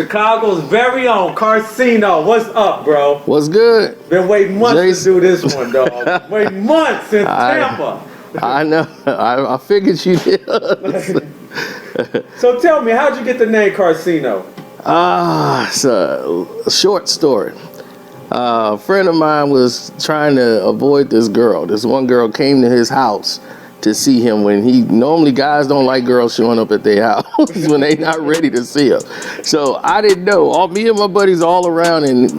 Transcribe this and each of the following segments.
Chicago's very own Karceno. What's up, bro? What's good? Been waiting months to do this one, dog. Waiting months in Tampa. I know. I figured you did. So tell me, how'd you get the name Karceno? It's a short story. A friend of mine was trying to avoid this girl. This one girl came to his house to see him when normally guys don't like girls showing up at their house when they not ready to see her. So I didn't know. Me and my buddies all around, and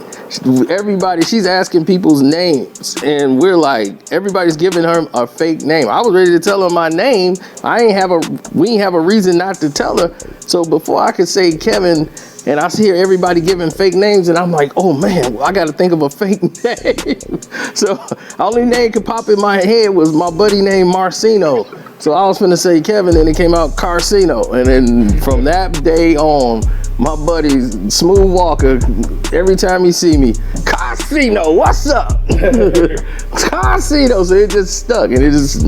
everybody, she's asking people's names, and we're like, everybody's giving her a fake name. I was ready to tell her my name. We ain't have a reason not to tell her. So before I could say Kevin, and I hear everybody giving fake names, and I'm like, oh man, I got to think of a fake name. So the only name could pop in my head was my buddy named Marcino. So I was finna say Kevin, and it came out Karceno. And then from that day on, my buddy Smooth Walker, every time he see me, Karceno, what's up? Karceno. So it just stuck, and it just,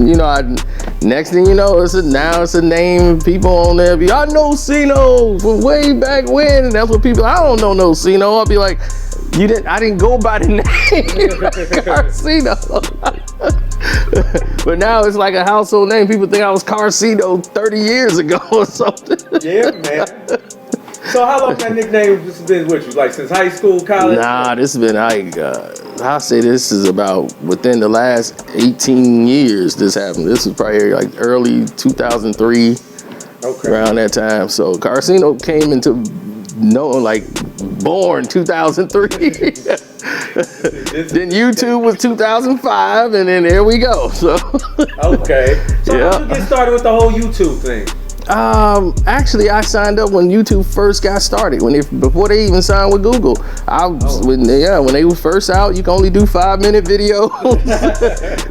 next thing you know, it's a name. People on there be, I know Cino from way back when, and that's what people. I don't know no Cino. I'll be like, I didn't go by the name Karceno. But now it's like a household name. People think I was Karceno 30 years ago or something. Yeah, man. So how long that nickname has been with you? Like since high school, college? Nah, this has been I'll say this is about within the last 18 years this happened. This was probably like early 2003, around that time. So Karceno came into born 2003. Then YouTube was 2005, and then there we go. So okay. So how did you get started with the whole YouTube thing? Actually, I signed up when YouTube first got started. Before they even signed with Google, when they were first out, you can only do 5-minute videos.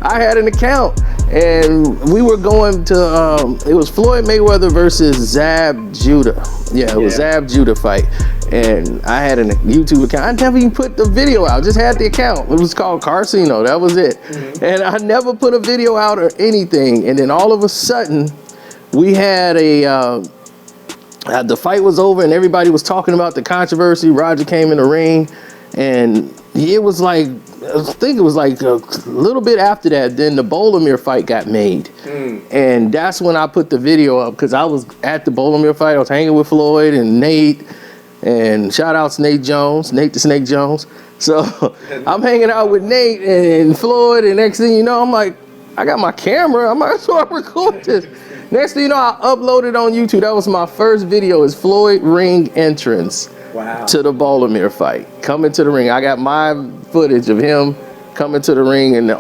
I had an account, and we were going to. It was Floyd Mayweather versus Zab Judah. Yeah, it was Zab Judah fight, and I had a YouTube account. I never even put the video out. Just had the account. It was called Karceno. That was it. Mm-hmm. And I never put a video out or anything. And then all of a sudden, we had the fight was over and everybody was talking about the controversy. Roger came in the ring, and it was like, I think it was like a little bit after that, then the Bolomir fight got made. And that's when I put the video up, because I was at the Bolomir fight. I was hanging with Floyd and Nate, and shout outs Nate the Snake Jones. So I'm hanging out with Nate and Floyd, and next thing you know, I'm like, I got my camera, I might as well record this. Next thing you know, I uploaded on YouTube. That was my first video, is Floyd ring entrance to the Bolomir fight. Coming to the ring. I got my footage of him coming to the ring, and the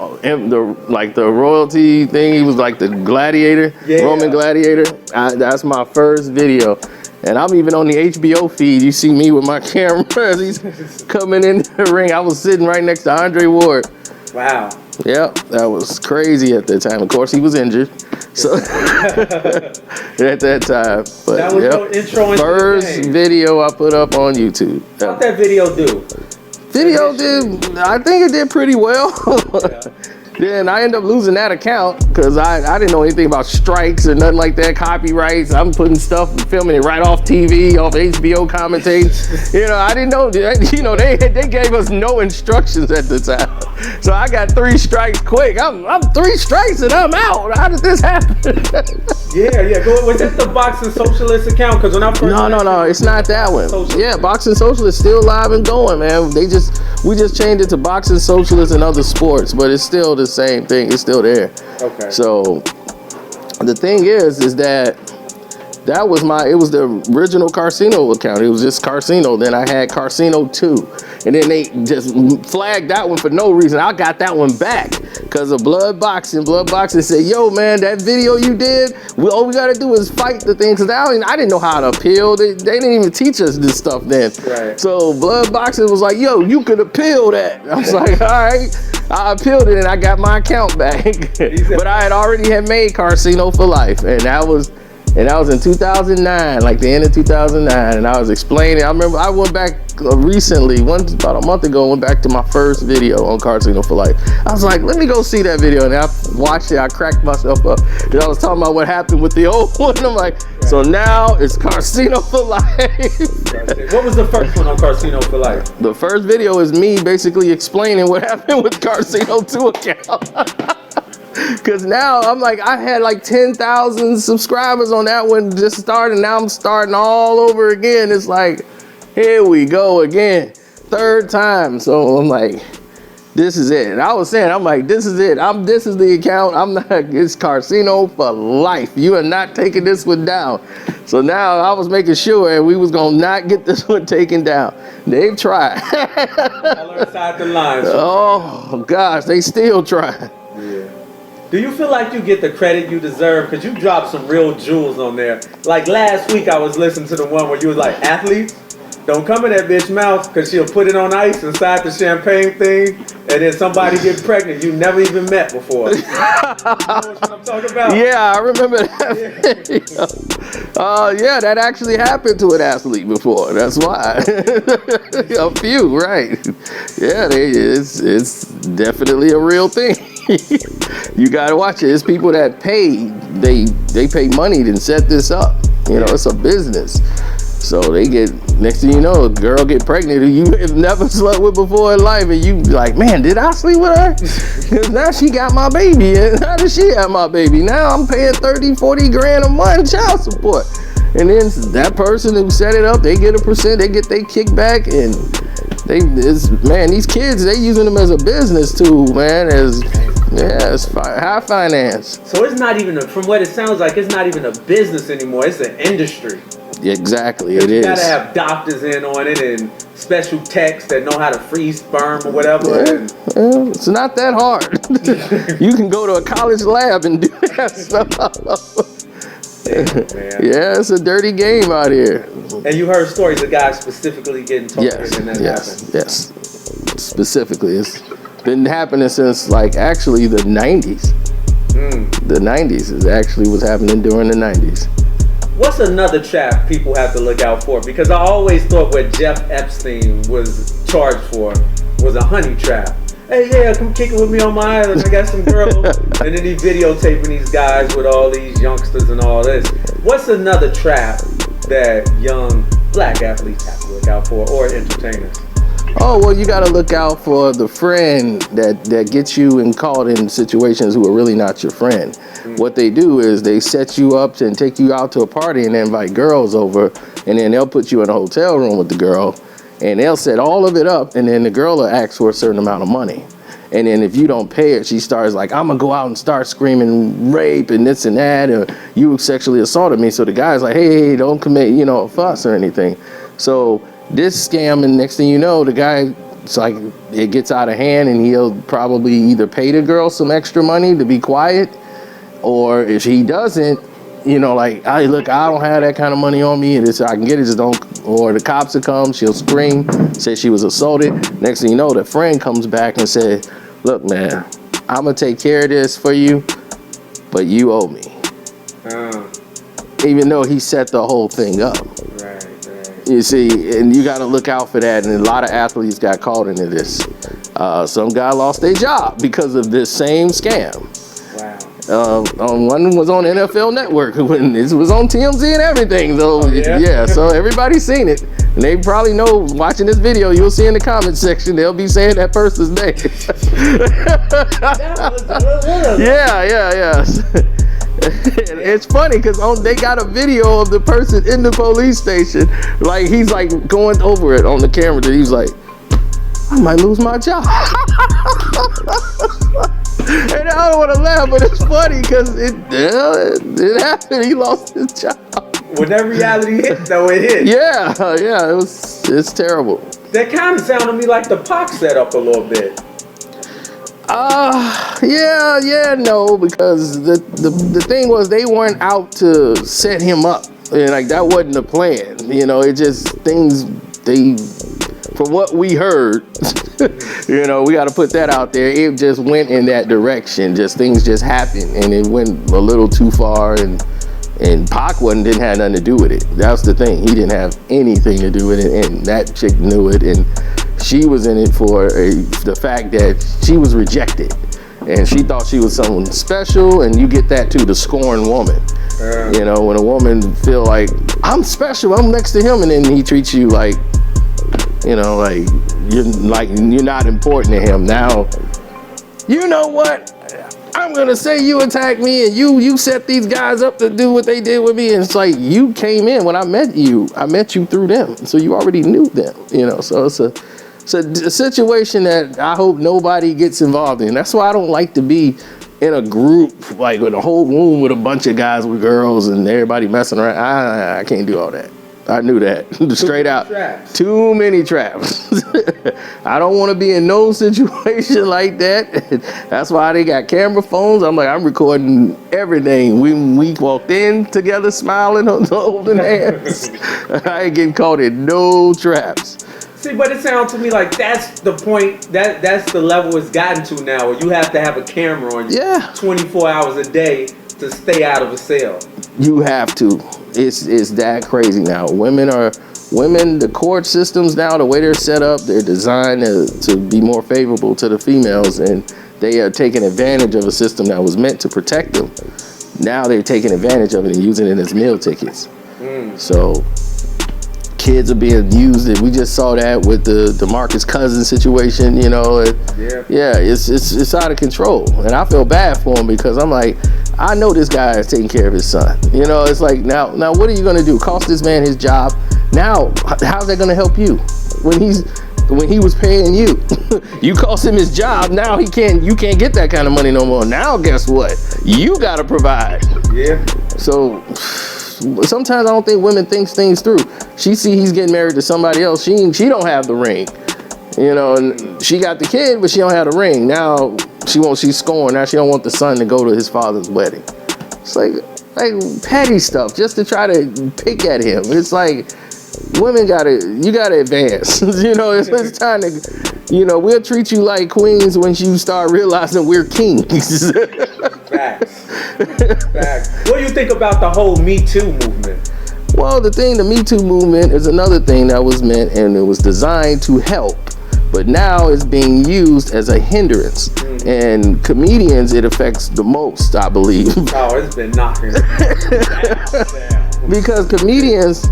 royalty thing. He was like the gladiator, Roman gladiator. That's my first video. And I'm even on the HBO feed. You see me with my camera as he's coming in the ring. I was sitting right next to Andre Ward. Wow. Yep, that was crazy at that time. Of course, he was injured. So at that time, but that was your intro into first video I put up on YouTube. How'd that video do? I think it did pretty well. Then I ended up losing that account because I didn't know anything about strikes or nothing like that, copyrights. I'm putting stuff and filming it right off TV, off HBO commentating. I didn't know, they gave us no instructions at the time. So I got 3 strikes quick. I'm 3 strikes and I'm out. How did this happen? Was that the Boxing Socialist account? Because when I first No, it's not that one. Yeah, Boxing Socialist still live and going, man. We just changed it to Boxing Socialist and other sports, but it's still the same thing. It's still there. Okay. So the thing is that it was the original Karceno account. It was just Karceno. Then I had Karceno 2. And then they just flagged that one for no reason. I got that one back because of Blood Boxing. Blood Boxing said, yo, man, that video you did, all we got to do is fight the thing. Because I didn't know how to appeal. They didn't even teach us this stuff then. Right. So Blood Boxing was like, yo, you could appeal that. I was like, all right. I appealed it and I got my account back. But I had already made Karceno for life. And that was And that was in 2009, like the end of 2009. And I was explaining. I remember I went back recently, about a month ago, went back to my first video on Karceno for Life. I was like, let me go see that video. And I watched it. I cracked myself up. And I was talking about what happened with the old one. I'm like, so now it's Karceno for Life. What was the first one on Karceno for Life? The first video is me basically explaining what happened with Karceno 2 account. Cause now I'm like, I had like 10,000 subscribers on that one just started. Now I'm starting all over again. It's like, here we go again, third time. So I'm like, this is it. And I was saying, I'm like, this is it. This is the account. I'm not. It's Karceno for Life. You are not taking this one down. So now I was making sure we was gonna not get this one taken down. They've tried. All inside the lines. Oh gosh, they still trying. Yeah. Do you feel like you get the credit you deserve? Because you dropped some real jewels on there. Like last week, I was listening to the one where you was like, athletes, don't come in that bitch mouth because she'll put it on ice inside the champagne thing, and then somebody get pregnant you never even met before. You know what I'm talking about? Yeah, I remember that video. Yeah, that actually happened to an athlete before. That's why. A few, right? Yeah, it's definitely a real thing. You gotta watch it. It's people that pay. They pay money to set this up. You know, it's a business. So they get, next thing you know, a girl get pregnant who you have never slept with before in life, and you be like, man, did I sleep with her? Because now she got my baby, and how does she have my baby? Now I'm paying 30, 40 grand a month child support. And then that person who set it up, they get a percent, they get their kickback, and man, these kids, they using them as a business tool, man, it's high finance. So it's not even, from what it sounds like, it's not even a business anymore, it's an industry. Exactly, it is. You gotta have doctors in on it and special techs that know how to freeze sperm or whatever. Yeah, it's not that hard. You can go to a college lab and do that stuff. Man. Yeah, it's a dirty game out here. And you heard stories of guys specifically getting targeted and that happened. Yes. Specifically, it's been happening since like actually the 90s. The 90s is actually was happening during the 90s. What's another trap people have to look out for? Because I always thought what Jeff Epstein was charged for was a honey trap. Hey, yeah, come kick it with me on my island. I got some girls. And then he videotaping these guys with all these youngsters and all this. What's another trap that young black athletes have to look out for, or entertainers? Oh, well, you got to look out for the friend that gets you and caught in situations who are really not your friend. What they do is they set you up and take you out to a party and invite girls over, and then they'll put you in a hotel room with the girl, and they'll set all of it up, and then the girl will ask for a certain amount of money. And then if you don't pay it, she starts like, I'm gonna go out and start screaming rape and this and that, or you sexually assaulted me. So the guy's like, hey, don't commit, a fuss or anything. So this scam, and next thing you know, the guy, it's like it gets out of hand, and he'll probably either pay the girl some extra money to be quiet, or if he doesn't, like, hey, look, I don't have that kind of money on me, and I can get it, just don't, or the cops will come, she'll scream, say she was assaulted. Next thing you know, the friend comes back and said, look, man, I'm gonna take care of this for you, but you owe me. Even though he set the whole thing up. Right. You see, and you gotta look out for that, and a lot of athletes got caught into this. Some guy lost their job because of this same scam. One was on NFL Network, when it was on TMZ and everything. So yeah, so everybody's seen it, and they probably know. Watching this video, you'll see in the comment section they'll be saying that person's name. Yeah. It's funny because they got a video of the person in the police station, like he's like going over it on the camera. That he's like, I might lose my job. And I don't want to laugh, but it's funny because it happened. He lost his job. When that reality hit, though, it hit. Yeah, it's terrible. That kind of sounded to me like the Pac setup a little bit. No, because the thing was they weren't out to set him up. And like that wasn't the plan. It just from what we heard, we got to put that out there. It just went in that direction. Things just happened, and it went a little too far, and And Pac didn't have nothing to do with it. That's the thing. He didn't have anything to do with it, and that chick knew it, and she was in it for the fact that she was rejected. And she thought she was someone special, and you get that too, the scorned woman. You know, when a woman feel like, I'm special, I'm next to him, and then he treats you like, you know, like you're not important to him. Now, you know what? I'm gonna say you attacked me, and you set these guys up to do what they did with me. And it's like, you came in when I met you through them, so you already knew them. You know, so it's a situation that I hope nobody gets involved in. That's why I don't like to be in a group, like with a whole room with a bunch of guys with girls and everybody messing around. I can't do all that. I knew that. Straight out. Too many traps. I don't want to be in no situation like that. That's why they got camera phones. I'm recording everything. We walked in together smiling, holding hands. I ain't getting caught in no traps. See, but it sounds to me like that's the point, that's the level it's gotten to now, where you have to have a camera on you 24 hours a day to stay out of a cell. You have to. It's that crazy now. Women, the court systems now, the way they're set up, they're designed to be more favorable to the females, and they are taking advantage of a system that was meant to protect them. Now they're taking advantage of it and using it as meal tickets. So kids are being used, and we just saw that with the DeMarcus Cousins situation, you know. It's out of control, and I feel bad for him because I'm like, I know this guy is taking care of his son. You know, it's like, now what are you gonna do? Cost this man his job? Now, how's that gonna help you when he was paying you? You cost him his job. Now you can't get that kind of money no more. Now guess what? You gotta provide. Yeah. So sometimes I don't think women think things through. She see he's getting married to somebody else. She don't have the ring, you know, and she got the kid, but she don't have the ring. Now she's scorned. Now she don't want the son to go to his father's wedding. It's like petty stuff just to try to pick at him. It's like, women you gotta advance. You know, it's time to, you know, we'll treat you like queens when you start realizing we're kings. Facts. What do you think about the whole Me Too movement? Well, the Me Too movement is another thing that was meant, and it was designed to help, but now it's being used as a hindrance. And comedians, it affects the most, I believe. Oh, it's been knocking down. Because comedians,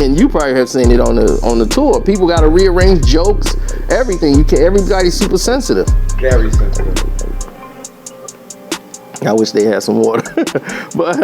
and you probably have seen it on the tour, people got to rearrange jokes, everything. Everybody's super sensitive. Very sensitive. I wish they had some water. But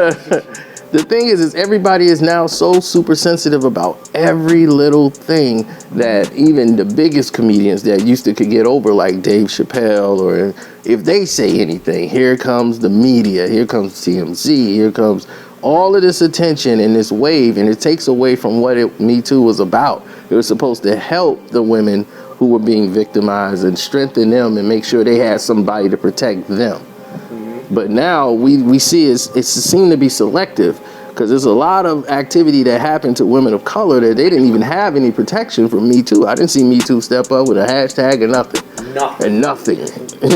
the thing is everybody is now so super sensitive about every little thing that even the biggest comedians that used to could get over, like Dave Chappelle, or if they say anything, here comes the media, here comes TMZ, here comes all of this attention and this wave, and it takes away from what Me Too was about. It was supposed to help the women who were being victimized and strengthen them and make sure they had somebody to protect them. But now we see it seemed to be selective, because there's a lot of activity that happened to women of color that they didn't even have any protection from Me Too. I didn't see Me Too step up with a hashtag or nothing. Nothing.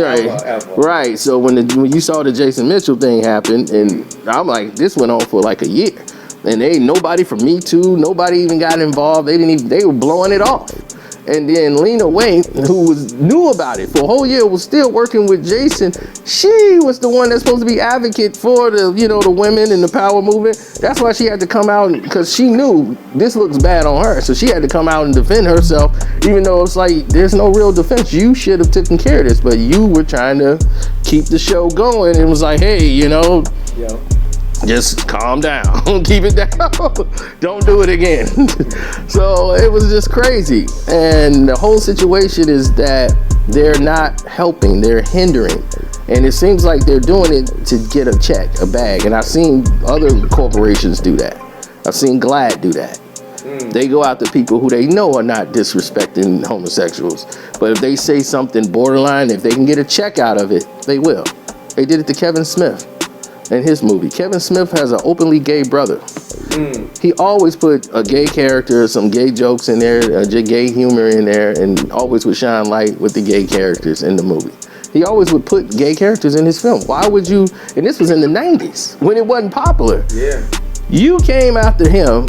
Right. Ever. Right. So when you saw the Jason Mitchell thing happen, and I'm like, this went on for like a year, and nobody from Me Too, nobody even got involved. They were blowing it off. And then Lena Wayne, who knew about it for a whole year, was still working with Jason. She was the one that's supposed to be advocate for the women and the power movement. That's why she had to come out, because she knew this looks bad on her. So she had to come out and defend herself, even though it's like, there's no real defense. You should have taken care of this, but you were trying to keep the show going. And it was like, hey, just calm down. Keep it down. Don't do it again. So it was just crazy. And the whole situation is that they're not helping. They're hindering. And it seems like they're doing it to get a check, a bag. And I've seen other corporations do that. I've seen Glad do that. They go out to people who they know are not disrespecting homosexuals. But if they say something borderline, if they can get a check out of it, they will. They did it to Kevin Smith. In his movie, Kevin Smith has an openly gay brother. He always put a gay character, some gay jokes in there, gay humor in there, and always would shine light with the gay characters in the movie. He always would put gay characters in his film. Why would you? And this was in the 90s when it wasn't popular. Yeah. You came after him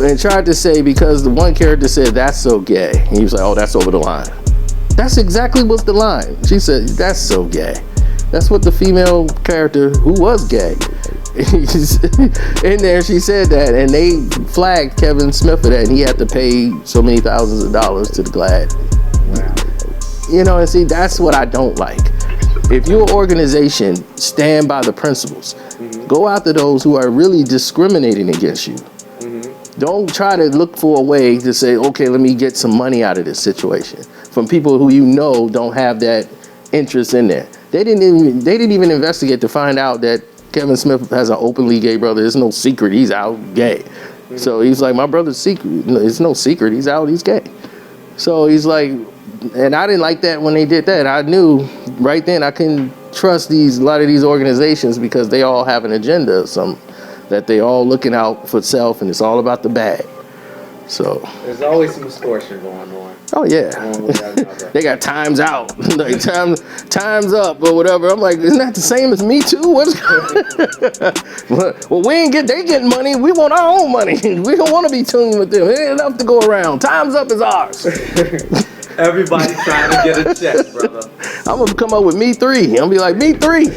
and tried to say, because the one character said, that's so gay. And he was like, oh, that's over the line. That's exactly what's the line. She said, that's so gay. That's what the female character who was gay. In there, she said that, and they flagged Kevin Smith for that, and he had to pay so many thousands of dollars to the GLAAD. Wow. You know, and see, that's what I don't like. If you're an organization, stand by the principles. Mm-hmm. Go after those who are really discriminating against you. Mm-hmm. Don't try to look for a way to say, okay, let me get some money out of this situation from people who you know don't have that interest in there. They didn't even investigate to find out that Kevin Smith has an openly gay brother. There's no secret he's out gay. Mm-hmm. So he's like, my brother's secret. It's no secret he's out, he's gay. So he's like, and I didn't like that when they did that. I knew right then I couldn't trust a lot of these organizations because they all have an agenda, that they all looking out for self, and it's all about the bag. So there's always some extortion going on. Oh yeah, they got times out, like times up or whatever. I'm like, isn't that the same as Me Too? Well, they getting money. We want our own money. We don't want to be tuned with them. It ain't enough to go around. Times up is ours. Everybody trying to get a check, brother. I'm gonna come up with Me 3. I'm gonna be like, Me 3. I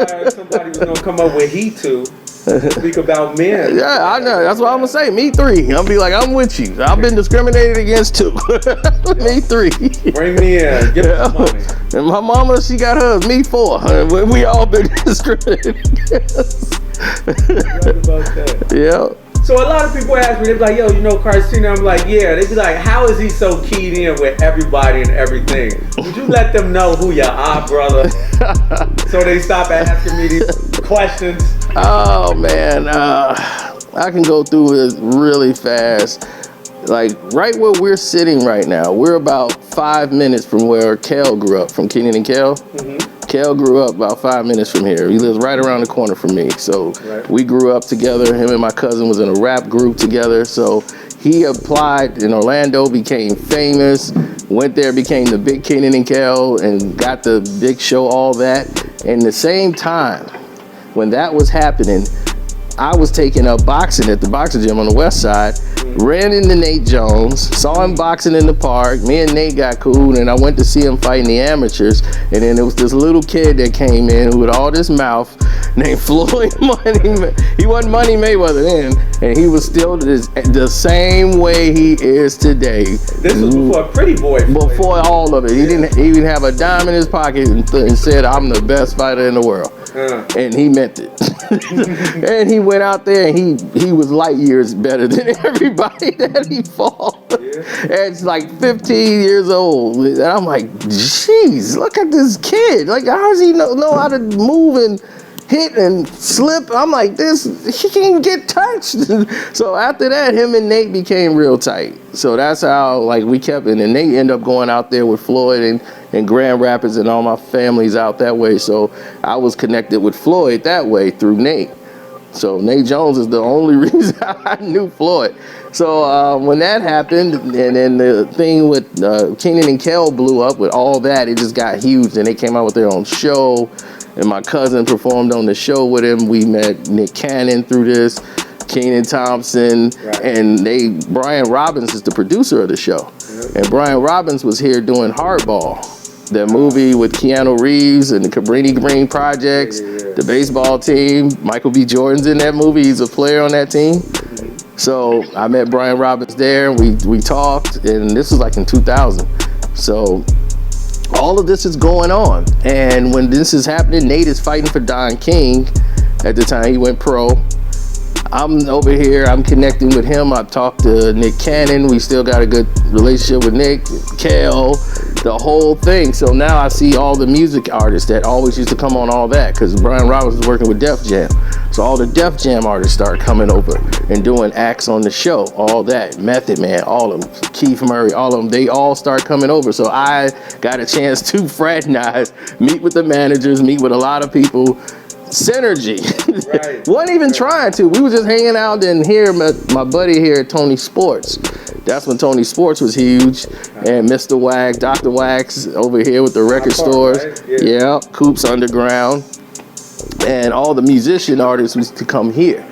heard somebody was gonna come up with He Too. Speak about men. Yeah, I know. That's what I'm gonna say. Me 3. I'm be like, I'm with you. I've been discriminated against too. Me 3. Bring me in. Give me some money. And my mama, she got hers. Me 4. We all been discriminated against. Right about that. Yeah. So a lot of people ask me, they be like, yo, you know Karceno? I'm like, yeah. They be like, how is he so keyed in with everybody and everything? Would you let them know who you are, brother? So they stop asking me these questions. Oh, man. I can go through it really fast. Like, right where we're sitting right now, we're about 5 minutes from where Kel grew up, from Kenan and Kel. Mm-hmm. Kel grew up about 5 minutes from here. He lives right around the corner from me. So We grew up together. Him and my cousin was in a rap group together. So he applied in Orlando, became famous, went there, became the big Kenan and Kel, and got the big show, all that. And the same time, when that was happening, I was taking up boxing at the boxing gym on the west side, ran into Nate Jones, saw him boxing in the park. Me and Nate got cool, and I went to see him fighting the amateurs. And then there was this little kid that came in with all this mouth named Floyd Money. He wasn't Money Mayweather then, and he was still the same way he is today. This was before Pretty Boy. Before all of it. He didn't even have a dime in his pocket and said, I'm the best fighter in the world. And he meant it. And he went out there and he was light years better than everybody that he fought. Yeah. And it's like 15 years old. And I'm like, jeez, look at this kid. Like, how does he know how to move and hit and slip? I'm like, he can't get touched. So after that, him and Nate became real tight. So that's how, like, we kept it. And Nate ended up going out there with Floyd and Grand Rapids, and all my family's out that way. So I was connected with Floyd that way through Nate. So Nate Jones is the only reason I knew Floyd. So when that happened, and then the thing with Kenan and Kel blew up with all that, it just got huge. And they came out with their own show. And my cousin performed on the show with him. We met Nick Cannon through this, Kenan Thompson, and Brian Robbins is the producer of the show. And Brian Robbins was here doing Hardball, that movie with Keanu Reeves and the Cabrini Green Projects, the baseball team. Michael B. Jordan's in that movie. He's a player on that team. So I met Brian Robbins there, and we talked, and this was like in 2000. So all of this is going on. And when this is happening, Nate is fighting for Don King. At the time, he went pro. I'm over here, I'm connecting with him. I've talked to Nick Cannon. We still got a good relationship with Nick, Kel, the whole thing. So now I see all the music artists that always used to come on all that, because Brian Robbins was working with Def Jam. So all the Def Jam artists start coming over and doing acts on the show, all that. Method Man, all of them, Keith Murray, all of them, they all start coming over. So I got a chance to fraternize, meet with the managers, meet with a lot of people. Synergy. Wasn't even trying to. We were just hanging out and here, my buddy here at Tony Sports. That's when Tony Sports was huge, and Mr. Wax, Dr. Wax over here with the record stores. Right? Yeah, Coops Underground, and all the musician artists used to come here.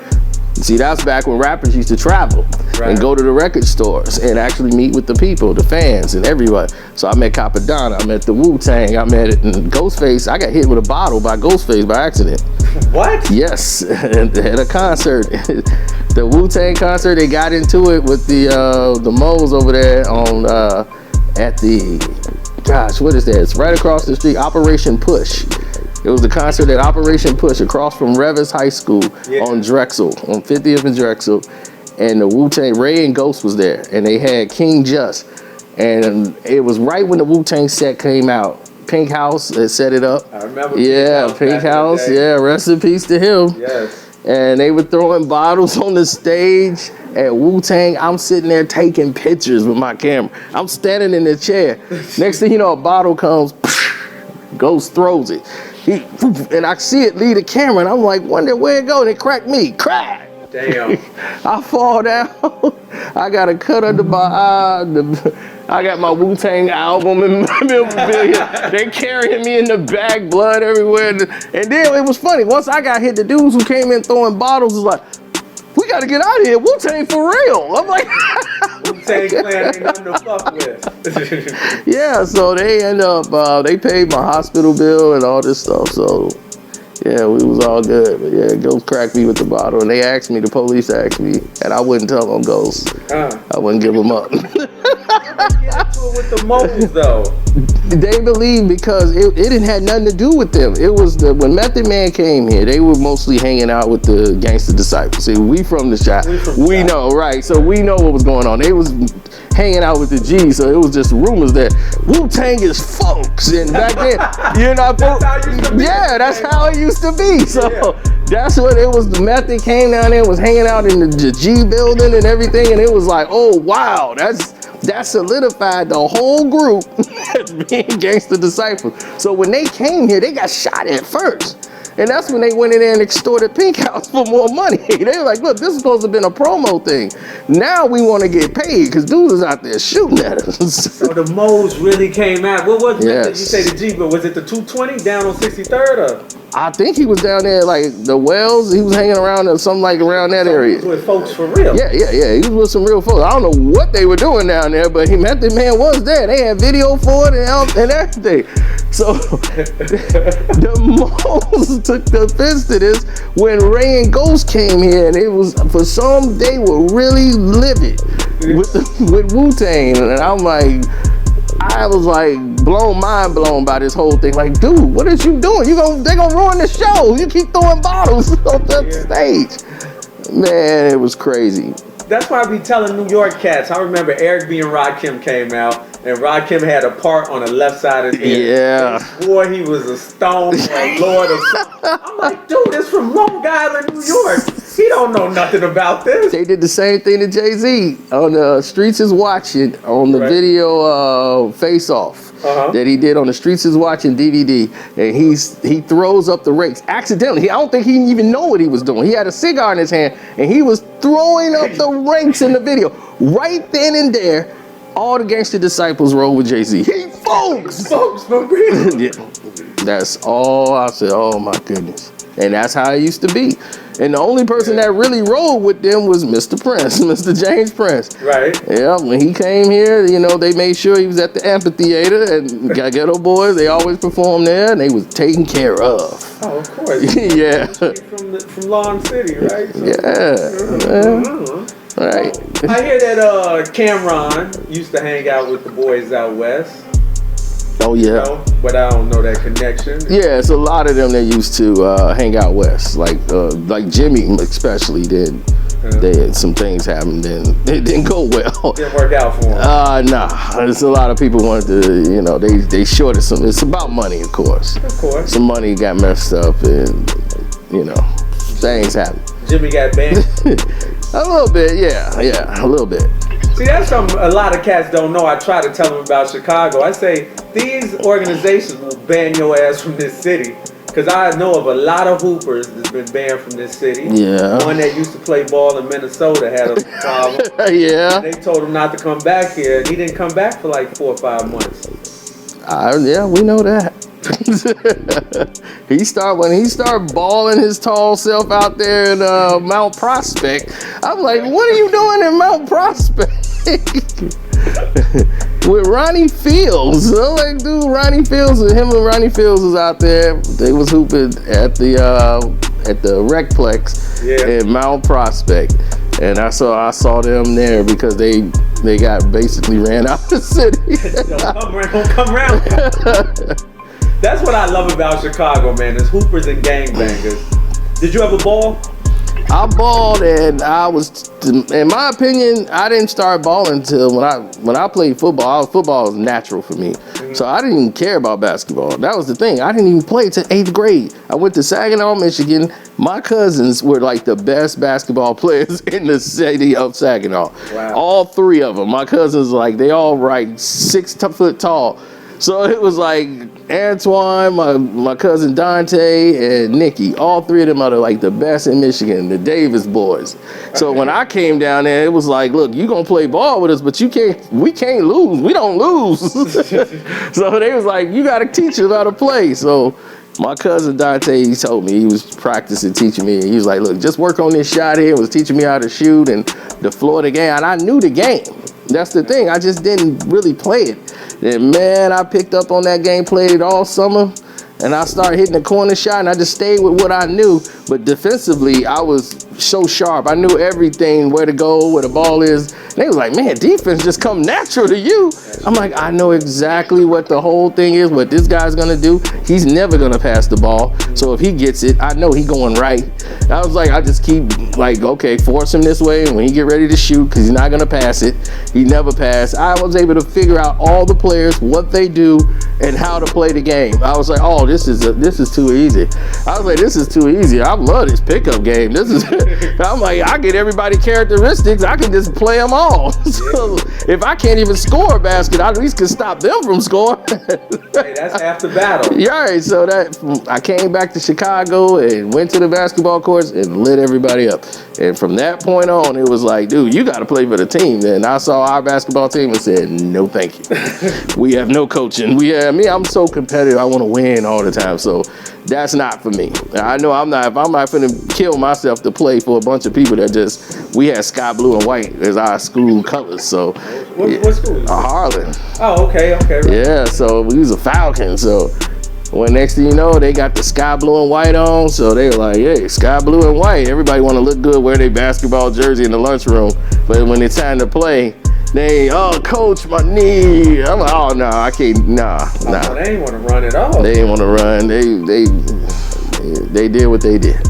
See, that's back when rappers used to travel and go to the record stores and actually meet with the people, the fans, and everybody. So I met Capadonna, I met the Wu-Tang, I met Ghostface. I got hit with a bottle by Ghostface by accident. What? Yes, at a concert. The Wu-Tang concert, they got into it with the moles over there on at the, gosh, what is that? It's right across the street, Operation Push. It was the concert at Operation Push across from Revis High School on Drexel, on 50th and Drexel. And the Wu-Tang, Ray and Ghost was there, and they had King Just. And it was right when the Wu-Tang set came out. Pink House had set it up. I remember. Pink House. Yeah, rest in peace to him. Yes. And they were throwing bottles on the stage at Wu-Tang. I'm sitting there taking pictures with my camera. I'm standing in the chair. Next thing you know, a bottle comes, Ghost throws it. And I see it leave the camera, and I'm like, wonder where it go, and it cracked me. Crack! Damn. I fall down. I got a cut under my eye. I got my Wu-Tang album in my memorabilia. They carrying me in the back, blood everywhere. And then it was funny. Once I got hit, the dudes who came in throwing bottles was like, we gotta get out of here. Wu-Tang for real. I'm like, Wu-Tang Clan ain't nothing to fuck with. Yeah, so they end up, they paid my hospital bill and all this stuff. So, yeah, we was all good. But yeah, Ghost cracked me with the bottle. And they asked me, the police asked me, and I wouldn't tell them Ghost. I wouldn't give them up. Get into it with the moles, though. They believe because it didn't have nothing to do with them. It was when Method Man came here, they were mostly hanging out with the Gangster Disciples. See, we from the shop. We know, right? So we know what was going on. They was hanging out with the G's, so it was just rumors that Wu-Tang is folks. And back then, you're not that's how it used to be. So that's what it was. The Method came down there, was hanging out in the G building and everything, and it was like, oh wow, that solidified the whole group as being Gangster Disciples. So when they came here, they got shot at first. And that's when they went in there and extorted Pink House for more money. They were like, look, this is supposed to have been a promo thing. Now we want to get paid because dudes is out there shooting at us. So the moles really came out. What was it? You say the G, but was it the 220 down on 63rd? Or? I think he was down there like the Wells. He was hanging around or something like around that area. He was with folks for real. Yeah. He was with some real folks. I don't know what they were doing down there, but Method Man was there. They had video for it and everything. So the moles took the offense to this when Ray and Ghost came here, and it was for some they were really livid with Wu-Tang, and I'm like. I was like mind blown by this whole thing. Like, dude, what is you doing? They gonna ruin the show. You keep throwing bottles on the stage. Man, it was crazy. That's why I be telling New York cats. I remember Eric B. and Rakim came out, and Rakim had a part on the left side of his head. Yeah. He swore he was a stone or a lord or something. I'm like, dude, this from Long Island, New York. He don't know nothing about this. They did the same thing to Jay-Z on the Streets Is Watching on the video Face Off. That he did on the Streets Is Watching DVD, and he throws up the rakes accidentally. I don't think he even know what he was doing. He had a cigar in his hand, and he was throwing up the rakes in the video. Right then and there, all the Gangster Disciples roll with Jay-Z. He folks for real. Yeah, that's all I said. Oh my goodness, and that's how it used to be. And the only person that really rolled with them was Mr. Prince, Mr. James Prince. Right. Yeah, when he came here, they made sure he was at the amphitheater, and Ghetto Boys, they always performed there, and they was taken care of. Oh, of course. Yeah. From Long City, right? So, Right. I hear that Cameron used to hang out with the boys out west. Oh yeah, but I don't know that connection. Yeah, it's a lot of them that used to hang out west, like Jimmy especially did. They had some things happen, then it didn't go well. Didn't work out for him. Nah, there's a lot of people wanted to, they shorted some. It's about money, of course. Of course. Some money got messed up, and things happen. Jimmy got banned. A little bit, yeah, a little bit. See, that's something a lot of cats don't know. I try to tell them about Chicago. I say, these organizations will ban your ass from this city. Because I know of a lot of hoopers that's been banned from this city. Yeah. One that used to play ball in Minnesota had a problem. Yeah. They told him not to come back here, and he didn't come back for like 4 or 5 months. Yeah, we know that. When he started balling his tall self out there in Mount Prospect, I'm like, what are you doing in Mount Prospect? With Ronnie Fields. I'm like, dude, Ronnie Fields, him and Ronnie Fields was out there. They was hooping at the Recplex in Mount Prospect. And I saw them there because they got basically ran out of the city. Don't come around. That's what I love about Chicago, man. Is hoopers and gangbangers. Did you ever ball? I balled, and I was, in my opinion, I didn't start balling until when I played football. Football was natural for me, so I didn't even care about basketball. That was the thing. I didn't even play till 8th grade. I went to Saginaw, Michigan. My cousins were like the best basketball players in the city of Saginaw. Wow. All 3 of them. My cousins, like, they all like 6 foot tall. So it was like Antoine, my cousin Dante, and Nikki. All 3 of them are like the best in Michigan, the Davis boys. So when I came down there, it was like, look, you gonna play ball with us, but we can't lose. We don't lose. So they was like, you gotta teach us how to play. So my cousin Dante, he told me, he was practicing, teaching me. He was like, look, just work on this shot here. He was teaching me how to shoot and the floor of the game. And I knew the game. That's the thing. I just didn't really play it. And man, I picked up on that game, played it all summer, and I started hitting the corner shot, and I just stayed with what I knew. But defensively, I was so sharp. I knew everything, where to go, where the ball is. And they was like, man, defense just come natural to you. I'm like, I know exactly what the whole thing is, what this guy's gonna do. He's never gonna pass the ball. So if he gets it, I know he going right. I was like, I just keep like, okay, force him this way, and when he get ready to shoot, because he's not gonna pass it, he never passed. I was able to figure out all the players, what they do, and how to play the game. I was like, oh, this is too easy. I was like, this is too easy. I love this pickup game. This is, I'm like, I get everybody characteristics. I can just play them all. So if I can't even score a basket, I at least can stop them from scoring. Hey, that's half the battle. Yeah, so that I came back to Chicago and went to the basketball courts and lit everybody up. And from that point on, it was like, dude, you got to play for the team. And I saw our basketball team and said, no, thank you. We have no coaching. I'm so competitive. I want to win all the time. So that's not for me. I know I'm not going to kill myself to play for a bunch of people that we had sky blue and white as our school colors. So what school? Harlan. Oh, okay. Right. Yeah, so we was a Falcon. So when next thing you know, they got the sky blue and white on. So they were like, hey, sky blue and white. Everybody want to look good, wear their basketball jersey in the lunchroom. But when it's time to play, coach, my knee. I'm like, oh, no, I can't, nah. Oh, they ain't want to run at all. They didn't want to run. They did what they did.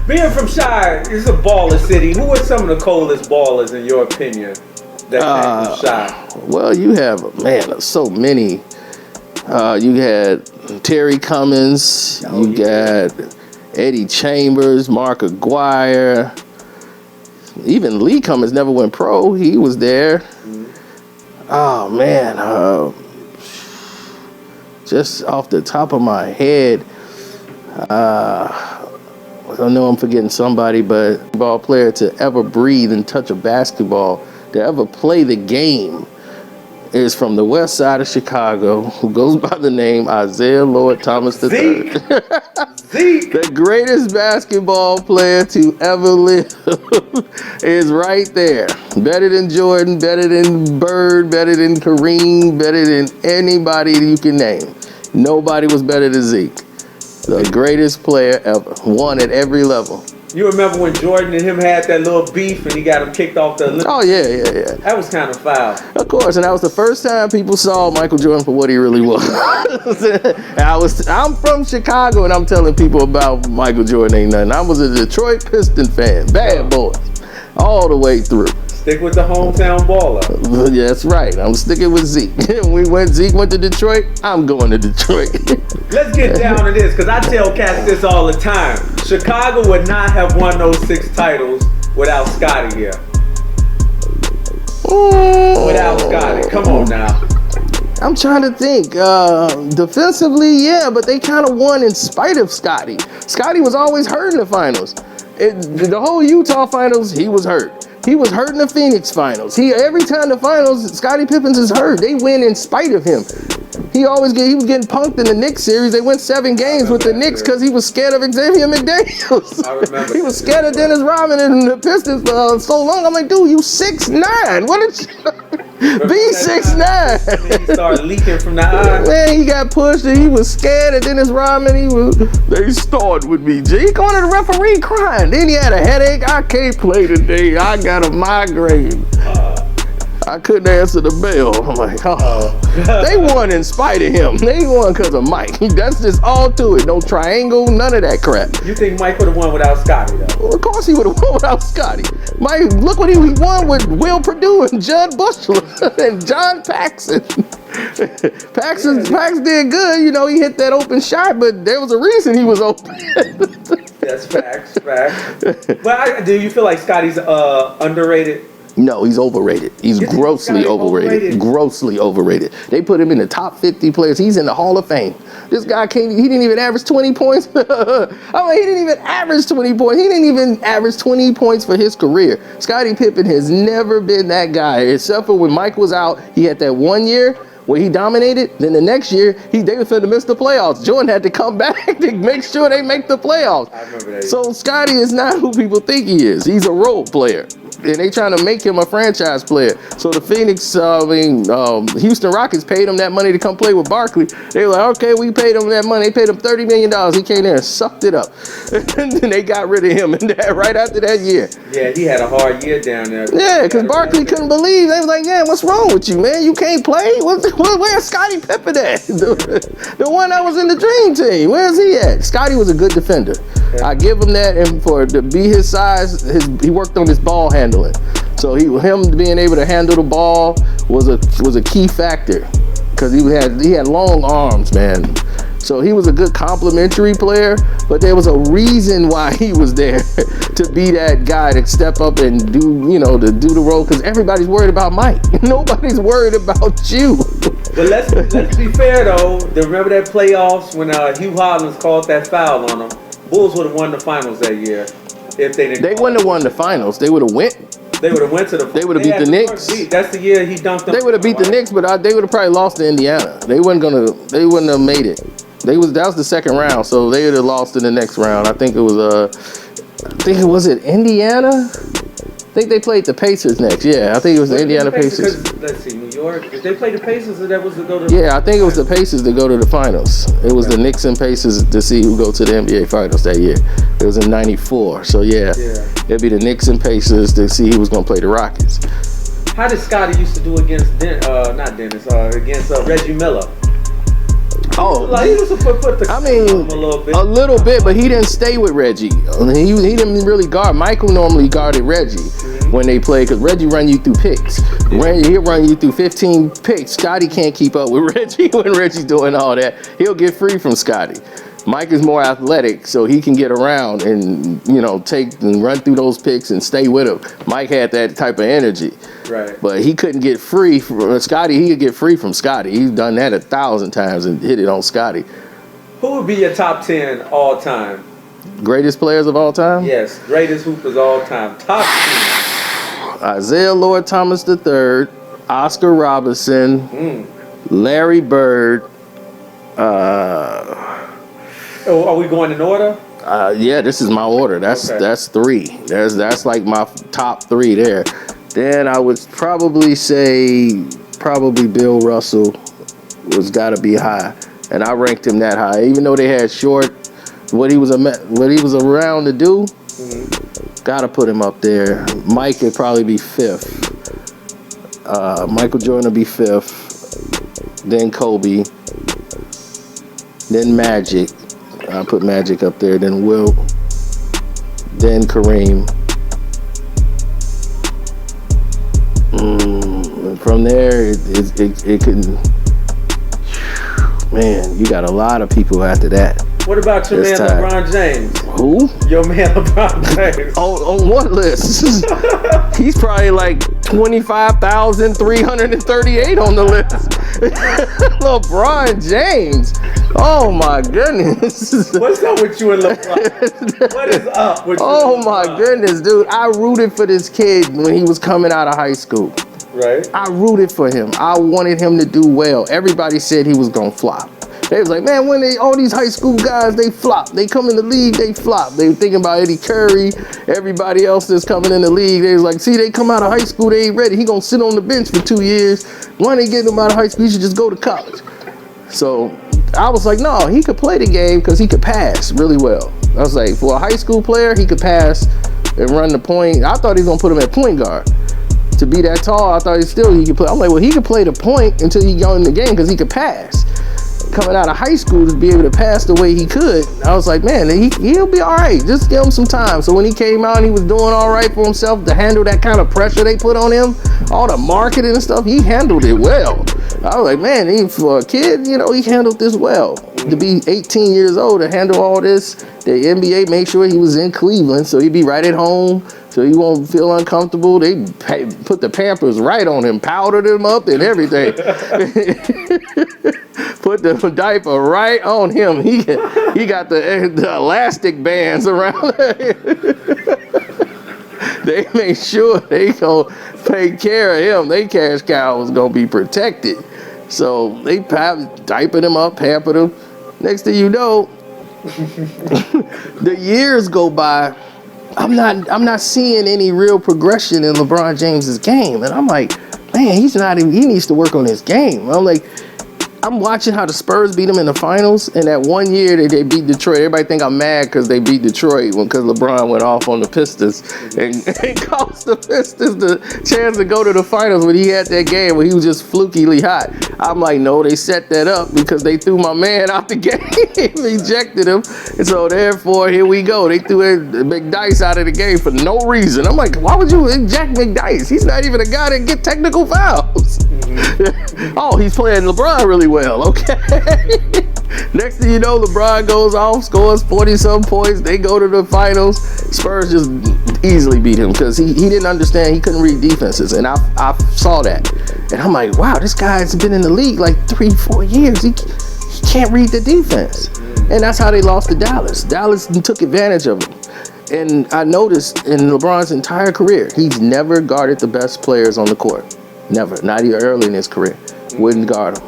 Being from Chi, it's a baller city. Who are some of the coldest ballers, in your opinion, that came from Chi? Well, you have, man, so many. You had Terry Cummins. You got Eddie Chambers, Mark Aguirre. Even Lee Cummins never went pro. He was there. Oh, man. Just off the top of my head, I know I'm forgetting somebody, but ball player to ever breathe and touch a basketball, to ever play the game, is from the west side of Chicago, who goes by the name Isaiah Lord Thomas III. Zeke. The greatest basketball player to ever live is right there. Better than Jordan, better than Bird, better than Kareem, better than anybody you can name. Nobody was better than Zeke. The greatest player ever. Won at every level. You remember when Jordan and him had that little beef and he got him kicked off the Olympics? Oh, yeah. That was kind of foul. Of course, and that was the first time people saw Michael Jordan for what he really was. I'm from Chicago, and I'm telling people about Michael Jordan ain't nothing. I was a Detroit Piston fan, bad boys, all the way through. Stick with the hometown baller. Yeah, that's right. I'm sticking with Zeke. Zeke went to Detroit, I'm going to Detroit. Let's get down to this, because I tell cats this all the time. Chicago would not have won those 6 titles without Scotty here. Without Scotty. Come on now. I'm trying to think. Defensively, yeah, but they kind of won in spite of Scottie. Scottie was always hurt in the finals. The whole Utah finals, he was hurt. He was hurt in the Phoenix finals. Every time the finals, Scottie Pippen is hurt. They win in spite of him. He was getting punked in the Knicks series. They went 7 games with the Knicks because he was scared of Xavier McDaniels. I remember. He was scared of Dennis Rodman and the Pistons for so long. I'm like, dude, you 6'9". What did you be 6'9"? He started leaking from the eye. Man, he got pushed and he was scared of Dennis Rodman. They started with me. He going to the referee crying. Then he had a headache. I can't play today. I got a migraine. I couldn't answer the bell. I'm like, oh. They won in spite of him. They won because of Mike. That's just all to it. No triangle, none of that crap. You think Mike would have won without Scottie, though? Well, of course he would have won without Scottie. Mike, look what he won with Will Perdue and Judd Bushler and John Paxson. Pax did good. You know, he hit that open shot, but there was a reason he was open. That's facts. But do you feel like Scottie's underrated? No, he's overrated. He's grossly overrated. Grossly overrated. They put him in the top 50 players. He's in the Hall of Fame. This guy he didn't even average 20 points. He didn't even average 20 points. He didn't even average 20 points for his career. Scottie Pippen has never been that guy, except for when Mike was out. He had that 1 year where he dominated. Then the next year, they were finna miss the playoffs. Jordan had to come back to make sure they make the playoffs. I remember that. So Scottie is not who people think he is. He's a role player. And they trying to make him a franchise player. So the Houston Rockets paid him that money to come play with Barkley. They were like, okay, we paid him that money. They paid him $30 million. He came there and sucked it up. And then they got rid of him right after that year. Yeah, he had a hard year down there. Yeah, because Barkley couldn't believe. They was like, yeah, what's wrong with you, man? You can't play? Where's Scottie Pippen at? The one that was in the dream team. Where's he at? Scottie was a good defender. Yeah. I give him that, and to be his size, he worked on his ball handling. So him being able to handle the ball was a key factor because he had long arms, man. So he was a good complementary player, but there was a reason why he was there to be that guy to step up and do the role, because everybody's worried about Mike. Nobody's worried about you. But let's be fair though. Remember that playoffs when Hugh Hollins called that foul on him? Bulls would have won the finals that year if they didn't. They wouldn't have won the finals. They would have went. They would have went to the. They would have beat the Knicks. That's the year he dunked them. They would have beat the Knicks, but they would have probably lost to Indiana. They wouldn't have made it. That was the second round, so they would have lost in the next round. I think it was Indiana. I think they played the Pacers next. Yeah, I think it was the Indiana Pacers. Let's see, New York. Did they play the Pacers, or that was to go to? Yeah, I think it was the Pacers to go to the finals. It was the Knicks and Pacers to see who go to the NBA finals that year. It was in '94. So yeah, it'd be the Knicks and Pacers to see who was gonna play the Rockets. How did Scottie used to do against against Reggie Miller? Oh, he was put the a little bit, but he didn't stay with Reggie. He didn't really guard. Michael normally guarded Reggie when they played, because Reggie run you through picks. He'll run you through 15 picks. Scottie can't keep up with Reggie when Reggie's doing all that. He'll get free from Scottie. Mike is more athletic, so he can get around and take and run through those picks and stay with him. Mike had that type of energy, right? But he couldn't get free from Scottie. He could get free from Scottie. He's done that 1,000 times and hit it on Scottie. Who would be your top 10 all time? Greatest players of all time? Yes, greatest hoopers all time. Top 10. Isaiah Lord Thomas III, Oscar Robertson, Larry Bird. Are we going in order? Yeah, this is my order. That's 3. That's like my top 3 there. Then I would probably say Bill Russell was got to be high, and I ranked him that high, even though they had short what he was around to do. Got to put him up there. Mike would probably be 5th. Michael Jordan would be 5th. Then Kobe. Then Magic. I put Magic up there, then Wilt, then Kareem. And from there, it can. Man, you got a lot of people after that. What about your man LeBron James? Who? Your man LeBron James. On what list? He's probably like 25,338 on the list. LeBron James. Oh my goodness. What's up with you and LeBron? What is up with you? Oh my goodness, dude. I rooted for this kid when he was coming out of high school. Right. I rooted for him. I wanted him to do well. Everybody said he was gonna flop. They was like, man, when all these high school guys, they flop. They come in the league, they flop. They were thinking about Eddie Curry, everybody else that's coming in the league. They was like, see, they come out of high school, they ain't ready. He gonna sit on the bench for 2 years. Why they get him out of high school? He should just go to college. So I was like, no, he could play the game because he could pass really well. I was like, for a high school player, he could pass and run the point. I thought he was gonna put him at point guard. To be that tall, I thought he could play. I'm like, well, he could play the point until he got in the game because he could pass. Coming out of high school to be able to pass the way he could, I was like, man, he'll be all right. Just give him some time. So when he came out and he was doing all right for himself to handle that kind of pressure they put on him, all the marketing and stuff, he handled it well. I was like, man, for a kid, he handled this well. To be 18 years old to handle all this, the NBA made sure he was in Cleveland, so he'd be right at home, so he won't feel uncomfortable. They put the Pampers right on him, powdered him up and everything. Put the diaper right on him. He got the elastic bands around him. They made sure they gonna take care of him. They cash cow was gonna be protected. So they diapered him up, pampered him. Next thing you know, the years go by. I'm not seeing any real progression in LeBron James's game, and I'm like, man, he needs to work on his game. I'm watching how the Spurs beat him in the finals, and that 1 year that they beat Detroit, everybody think I'm mad because they beat Detroit because LeBron went off on the Pistons and cost the Pistons the chance to go to the finals when he had that game where he was just flukily hot. I'm like, no, they set that up because they threw my man out the game, ejected him, and so therefore, here we go. They threw McDice out of the game for no reason. I'm like, why would you eject McDice? He's not even a guy that get technical fouls. Oh, he's playing LeBron really well. Okay. Next thing you know, LeBron goes off, scores 40-some points. They go to the finals. Spurs just easily beat him because he didn't understand. He couldn't read defenses, and I saw that. And I'm like, wow, this guy's been in the league like 3-4 years. He can't read the defense. And that's how they lost to Dallas. Dallas took advantage of him. And I noticed in LeBron's entire career, he's never guarded the best players on the court. Never. Not even early in his career. Wouldn't guard him.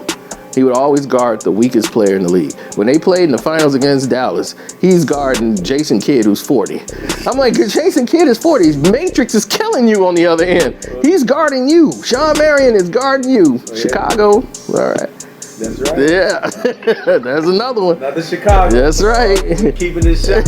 He would always guard the weakest player in the league. When they played in the finals against Dallas, he's guarding Jason Kidd, who's 40. I'm like, Jason Kidd is 40. Matrix is killing you on the other end. He's guarding you. Sean Marion is guarding you. Oh, yeah. Chicago. All right. That's right. Yeah. That's another one. Another Chicago. That's right. Keeping this shit.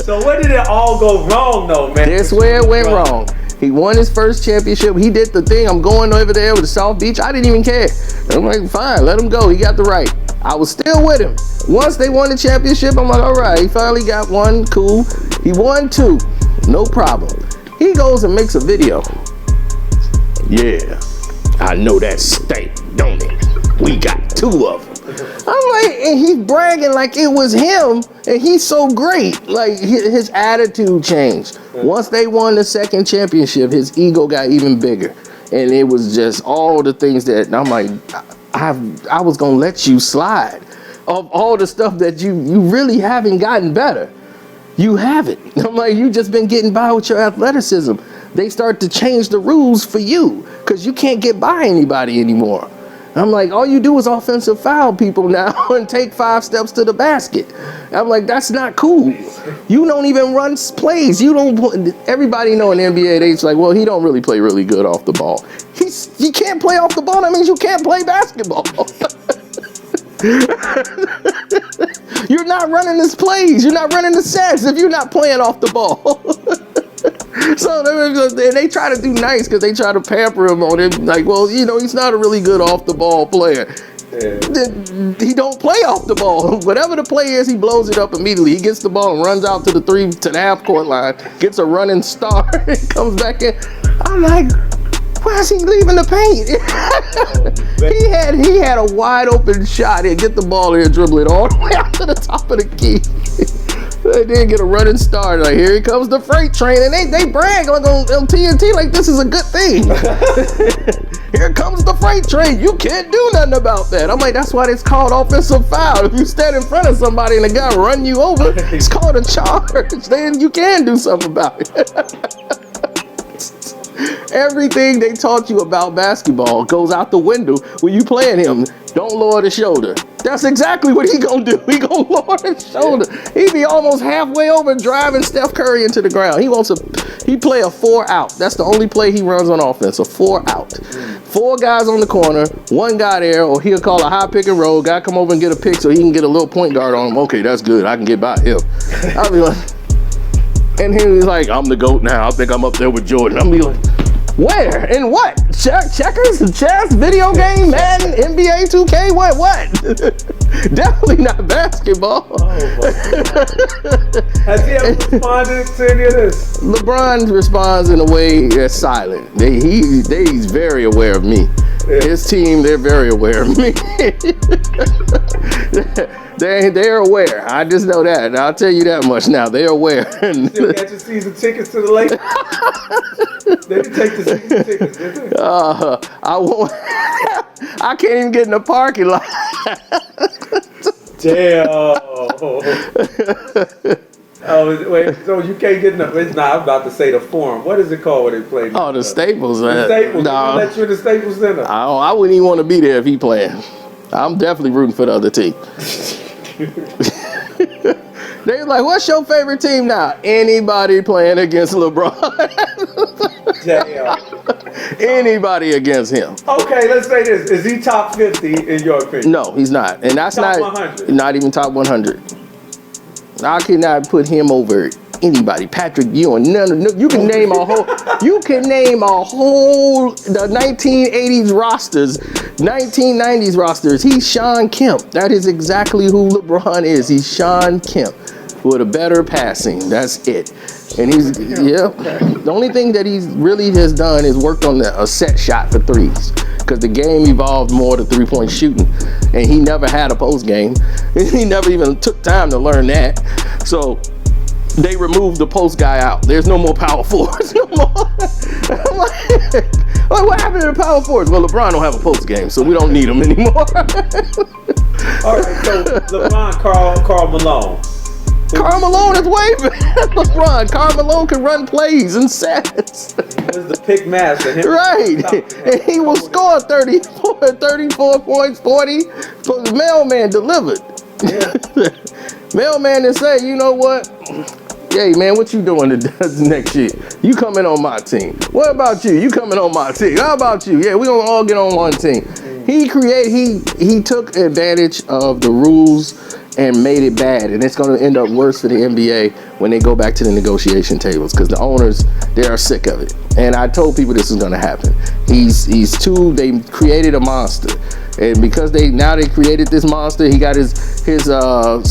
So where did it all go wrong, though, man? That's where it went wrong. He won his first championship. He did the thing. I'm going over there with the South Beach. I didn't even care. I'm like, fine, let him go. He got the right. I was still with him. Once they won the championship, I'm like, all right, he finally got one. Cool. He won 2. No problem. He goes and makes a video. Yeah, I know that stank, don't it? We got 2 of them. I'm like, and he's bragging like it was him, and he's so great. Like, his attitude changed. Once they won the second championship, his ego got even bigger. And it was just all the things that, I'm like, I was going to let you slide. Of all the stuff that you really haven't gotten better. You haven't. I'm like, you just been getting by with your athleticism. They start to change the rules for you because you can't get by anybody anymore. I'm like, all you do is offensive foul people now and take 5 steps to the basket. I'm like, that's not cool. You don't even run plays. Everybody know in the NBA, they's like, well, he don't really play really good off the ball. He can't play off the ball. That means you can't play basketball. You're not running his plays. You're not running the sets if you're not playing off the ball. So they try to do nice because they try to pamper him on it. Like, well, he's not a really good off the ball player. Yeah. He don't play off the ball. Whatever the play is, he blows it up immediately. He gets the ball and runs out to the half court line, gets a running start, and comes back in. I'm like, why is he leaving the paint? he had a wide open shot. He'd get the ball here, dribble it all the way out to the top of the key. They did get a running start. Like, here comes the freight train, and they brag like on TNT like this is a good thing. Here comes the freight train. You can't do nothing about that. I'm like, that's why it's called offensive foul. If you stand in front of somebody and the guy run you over, it's called a charge. Then you can do something about it. Everything they taught you about basketball goes out the window when you playing him. Don't lower the shoulder. That's exactly what he gonna do. He gonna lower the shoulder. He be almost halfway over driving Steph Curry into the ground. He play a 4 out. That's the only play he runs on offense, a 4 out. 4 guys on the corner, 1 guy there, or he'll call a high pick and roll. Guy come over and get a pick so he can get a little point guard on him. Okay, that's good. I can get by him. I'll be like, and he was like, I'm the GOAT now. I think I'm up there with Jordan. I'm be like, where? In what? Checkers? Chess? Video game? Madden? NBA 2K? What? Definitely not basketball. Oh, has he ever responded to any of this? LeBron responds in a way that's silent. He's very aware of me. Yeah. His team, they're very aware of me. They're aware. I just know that. I'll tell you that much now. They're aware. Still got your season tickets to the Lakers? They didn't take the season tickets, did they? I won't. I can't even get in the parking lot. Damn. Oh, wait. So you can't get in the? It's not. I'm about to say the Forum. What is it called where they play? Oh, the Staples. The Staples. No. They let you in the Staples Center. I wouldn't even want to be there if he playing. I'm definitely rooting for the other team. They like, what's your favorite team now? Anybody playing against LeBron. Damn. Anybody against him. Okay, let's say this. Is he top 50 in your opinion? No, he's not. And that's top 100. Not even top 100. I cannot put him over anybody. Patrick Ewing. You can name a whole the 1980s rosters, 1990s rosters. He's Sean Kemp. That is exactly who LeBron is. He's Sean Kemp with a better passing. That's it. And he's The only thing that he really has done is worked on a set shot for threes, because the game evolved more to 3-point shooting, and he never had a post game. He never even took time to learn that. So they removed the post guy out. There's no more power forwards no more. I'm like, what happened to the power forwards? Well, LeBron don't have a post game, so we don't need him anymore. All right, so LeBron, Karl Malone. Karl Malone is way better than LeBron. Karl Malone can run plays and sets. He was the pick master. Right. And he will score 34 points, 40. So the mailman delivered. Yeah. Mailman and say, you know what? Hey, man, what you doing next year? You coming on my team. What about you? You coming on my team. How about you? Yeah, we gonna all get on one team. He took advantage of the rules and made it bad, and it's going to end up worse for the NBA when they go back to the negotiation tables, because the owners, they are sick of it. And I told people this is going to happen. They created a monster, and because they created this monster, he got his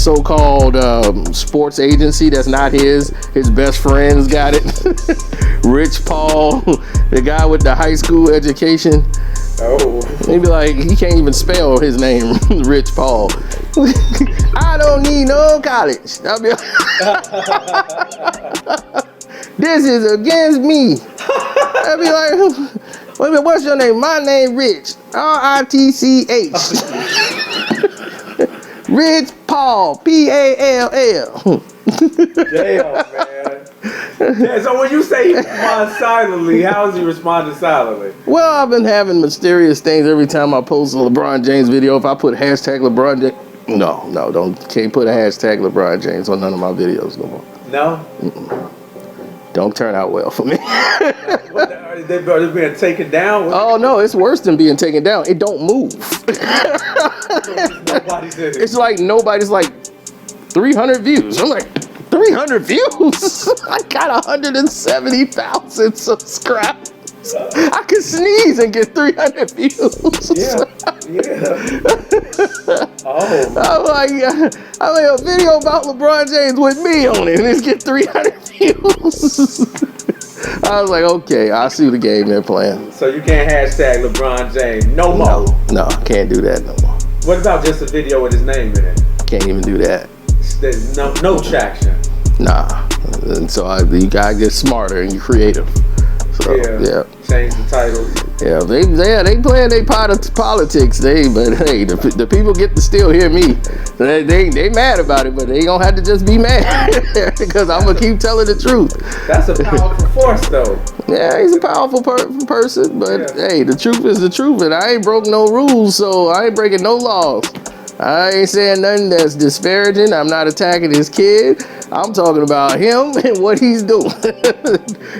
so-called sports agency that's not his best friends got it. Rich Paul, the guy with the high school education. Oh. He'd be like, he can't even spell his name, Rich Paul. I don't need no college. I'll be like, this is against me. I'll be like, wait a minute, what's your name? My name Rich. R-I-T-C-H. Rich Paul. P-A-L-L. Damn, man. Yeah, so when you say he responds silently, how is he responding silently? Well, I've been having mysterious things every time I post a LeBron James video. If I put hashtag LeBron James, can't put a hashtag LeBron James on none of my videos no more. No? Mm-mm. Don't turn out well for me. Are they being taken down? Oh no, it's worse than being taken down. It don't move. It's like nobody's like 300 views. I'm like, 300 views? I got 170,000 subscribers. I could sneeze and get 300 views. Yeah. Oh. I'm like a video about LeBron James with me on it, and it's get 300 views. I was like, okay, I see the game they're playing. So you can't hashtag LeBron James no more. No, can't do that no more. What about just a video with his name in it? Can't even do that. There's no traction. Nah. And so you gotta get smarter and creative. So yeah. Change the titles. Yeah, they playing their politics, but hey, the people get to still hear me. They mad about it, but they gonna have to just be mad because I'm gonna keep telling the truth. That's a powerful force, though. Yeah, he's a powerful person, but hey, the truth is the truth, and I ain't broke no rules, so I ain't breaking no laws. I ain't saying nothing that's disparaging. I'm not attacking his kid. I'm talking about him and what he's doing.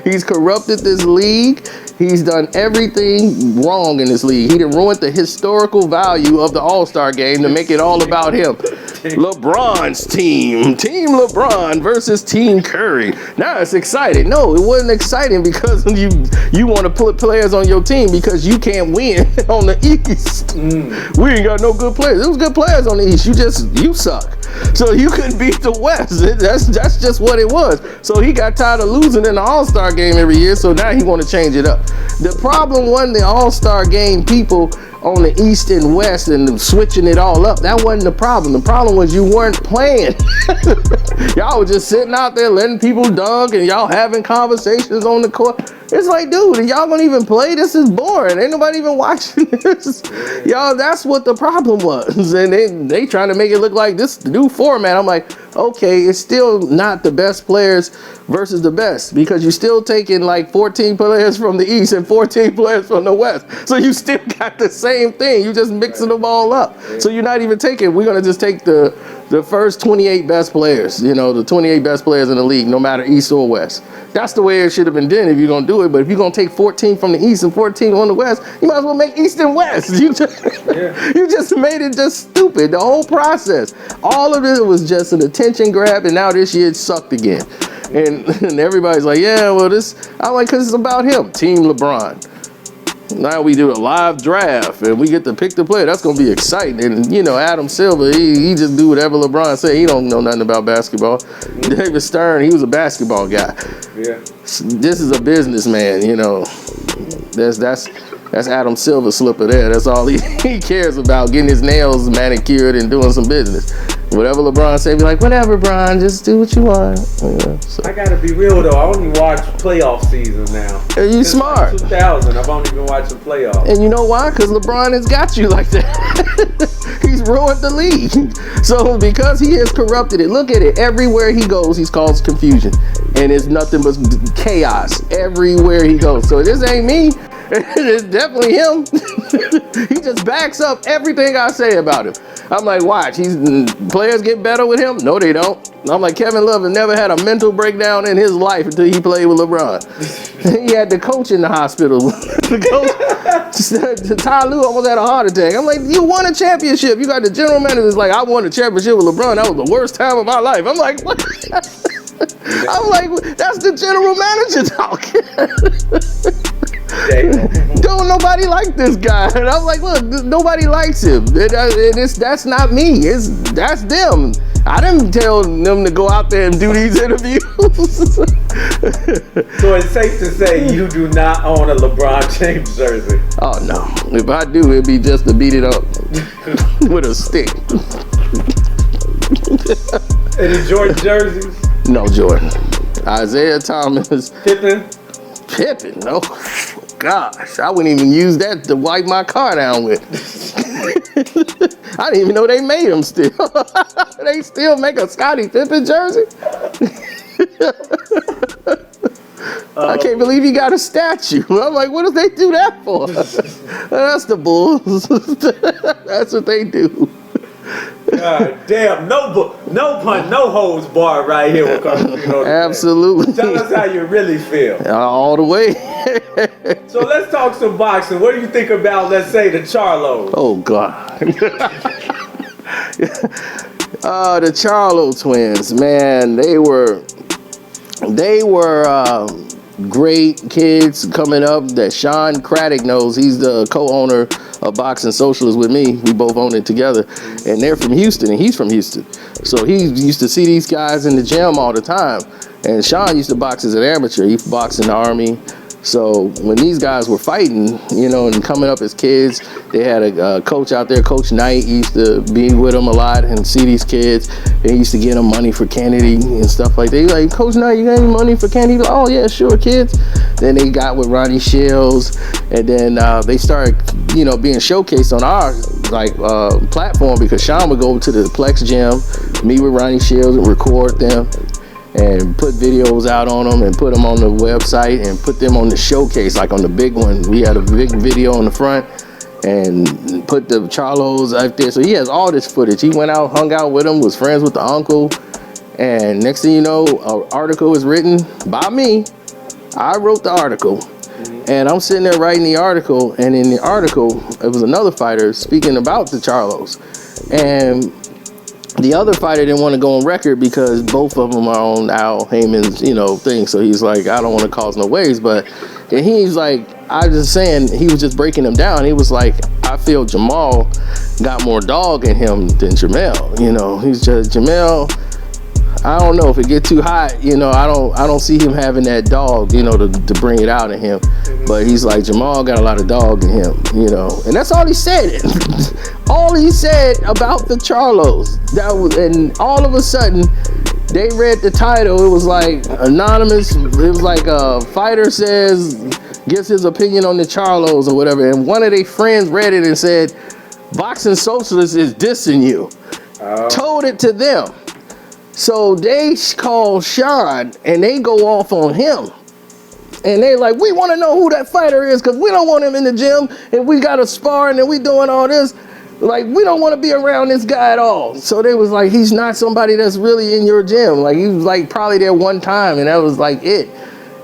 He's corrupted this league. He's done everything wrong in this league. He done ruined the historical value of the All-Star game to make it all about him. LeBron's team. Team LeBron versus Team Curry. Now it's exciting. No, it wasn't exciting because you want to put players on your team because you can't win on the East. We ain't got no good players. There was good players on the East. You suck. So you couldn't beat the West. That's just what it was. So he got tired of losing in the All-Star game every year, so now he want to change it up. The problem wasn't the All-Star game people on the East and West and switching it all up. That wasn't the problem. The problem was you weren't playing. Y'all were just sitting out there letting people dunk and y'all having conversations on the court. It's like, dude, y'all gonna even play? This is boring. Ain't nobody even watching this. Y'all, that's what the problem was. And they trying to make it look like this new format. I'm like, okay, it's still not the best players versus the best because you're still taking like 14 players from the East and 14 players from the West. So you still got the same thing. You just mixing them all up. So you're not even taking, we're gonna just take the first 28 best players, the 28 best players in the league, no matter East or West. That's the way it should have been done if you're going to do it. But if you're going to take 14 from the East and 14 on the West, you might as well make East and West. You just made it just stupid, the whole process. All of it was just an attention grab, and now this year it sucked again. And everybody's like, yeah, well, I'm like, because it's about him, Team LeBron. Now we do a live draft and we get to pick the player. That's going to be exciting. And, Adam Silver, he just do whatever LeBron say. He don't know nothing about basketball. David Stern, he was a basketball guy. Yeah. This is a businessman, That's Adam Silver slipper there. That's all he cares about, getting his nails manicured and doing some business. Whatever LeBron say, be like, whatever, Bron, just do what you want. So. I gotta be real though. I only watch playoff season now. And you smart. Like 2000, I've only been watching playoffs. And you know why? Because LeBron has got you like that. He's ruined the league. So because he has corrupted it, look at it. Everywhere he goes, he's caused confusion, and it's nothing but chaos everywhere he goes. So this ain't me. It's definitely him. He just backs up everything I say about him. I'm like, watch, players get better with him? No, they don't. I'm like, Kevin Love has never had a mental breakdown in his life until he played with LeBron. He had the coach in the hospital. Ty Lue almost had a heart attack. I'm like, you won a championship. You got the general manager that's like, I won a championship with LeBron. That was the worst time of my life. I'm like, what? I'm like, that's the general manager talking. Don't nobody like this guy. And I'm like, look, nobody likes him. That's not me. That's them. I didn't tell them to go out there and do these interviews. So it's safe to say you do not own a LeBron James jersey. Oh no. If I do, it'd be just to beat it up with a stick. Any Jordan jerseys? No Jordan. Isaiah Thomas. Pippen, no. Gosh, I wouldn't even use that to wipe my car down with. I didn't even know they made them still. They still make a Scottie Pippen jersey? I can't believe he got a statue. I'm like, what do they do that for? That's the Bulls. That's what they do. God damn, no pun, no holds barred right here with Karceno. Absolutely. Tell us how you really feel. All the way. So let's talk some boxing. What do you think about, let's say, the Charlo? Oh, God. The Charlo twins, man, they were great kids coming up that Sean Craddock knows. He's the co-owner of Boxing Socialist with me. We both own it together. And they're from Houston, and he's from Houston. So he used to see these guys in the gym all the time. And Sean used to box as an amateur. He boxed in the Army. So when these guys were fighting, you know, and coming up as kids, they had a coach out there, Coach Knight. He used to be with them a lot and see these kids. They used to get them money for candy and stuff like that. He like, Coach Knight, you got any money for candy? Like, oh yeah, sure, kids. Then they got with Ronnie Shields, and then they started, you know, being showcased on our platform, because Sean would go to the Plex gym, meet with Ronnie Shields and record them, and put videos out on them and put them on the website and put them on the showcase, like on the big one. We had a big video on the front and put the Charlos out there. So he has all this footage. He went out, hung out with them, was friends with the uncle. And next thing you know, an article was written by me. I wrote the article. And I'm sitting there writing the article. And in the article, it was another fighter speaking about the Charlos. And the other fighter didn't want to go on record because both of them are on Al Heyman's, you know, thing. So he's like, I don't want to cause no waves. But and he's like, I was just saying, he was just breaking them down. He was like, I feel Jamal got more dog in him than Jamel. You know, he's just Jamel. I don't know if it get too hot. You know, I don't see him having that dog, you know, to bring it out in him. But he's like, Jamal got a lot of dog in him, you know, and that's all he said. All he said about the Charlos. That was, and all of a sudden, they read the title. It was like anonymous. It was like a fighter gives his opinion on the Charlos or whatever. And one of their friends read it and said, "Boxing Socialist is dissing you." Told it to them. So they call Sean and they go off on him. And they like, we want to know who that fighter is because we don't want him in the gym and we got to spar and we doing all this. Like, we don't want to be around this guy at all. So they was like, he's not somebody that's really in your gym. Like, he was like probably there one time and that was like it.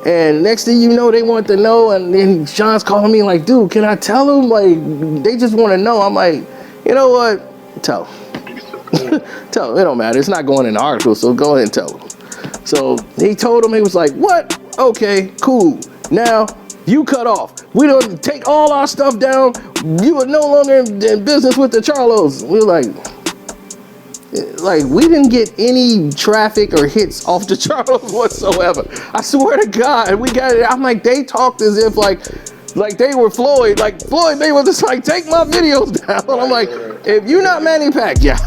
And next thing you know, they want to know. And then Sean's calling me like, dude, can I tell him? Like, they just want to know. I'm like, you know what? Tell him. Tell him. It don't matter. It's not going in the article, so go ahead and tell him. So he told him, he was like, what? Okay, cool. Now, you cut off. We don't take all our stuff down. You are no longer in business with the Charlos. We were like, we didn't get any traffic or hits off the Charlos whatsoever. I swear to God, we got it. I'm like, they talked as if like they were Floyd. Like, Floyd Mayweather's like, take my videos down. I'm like, if you're not Manny Pacquiao,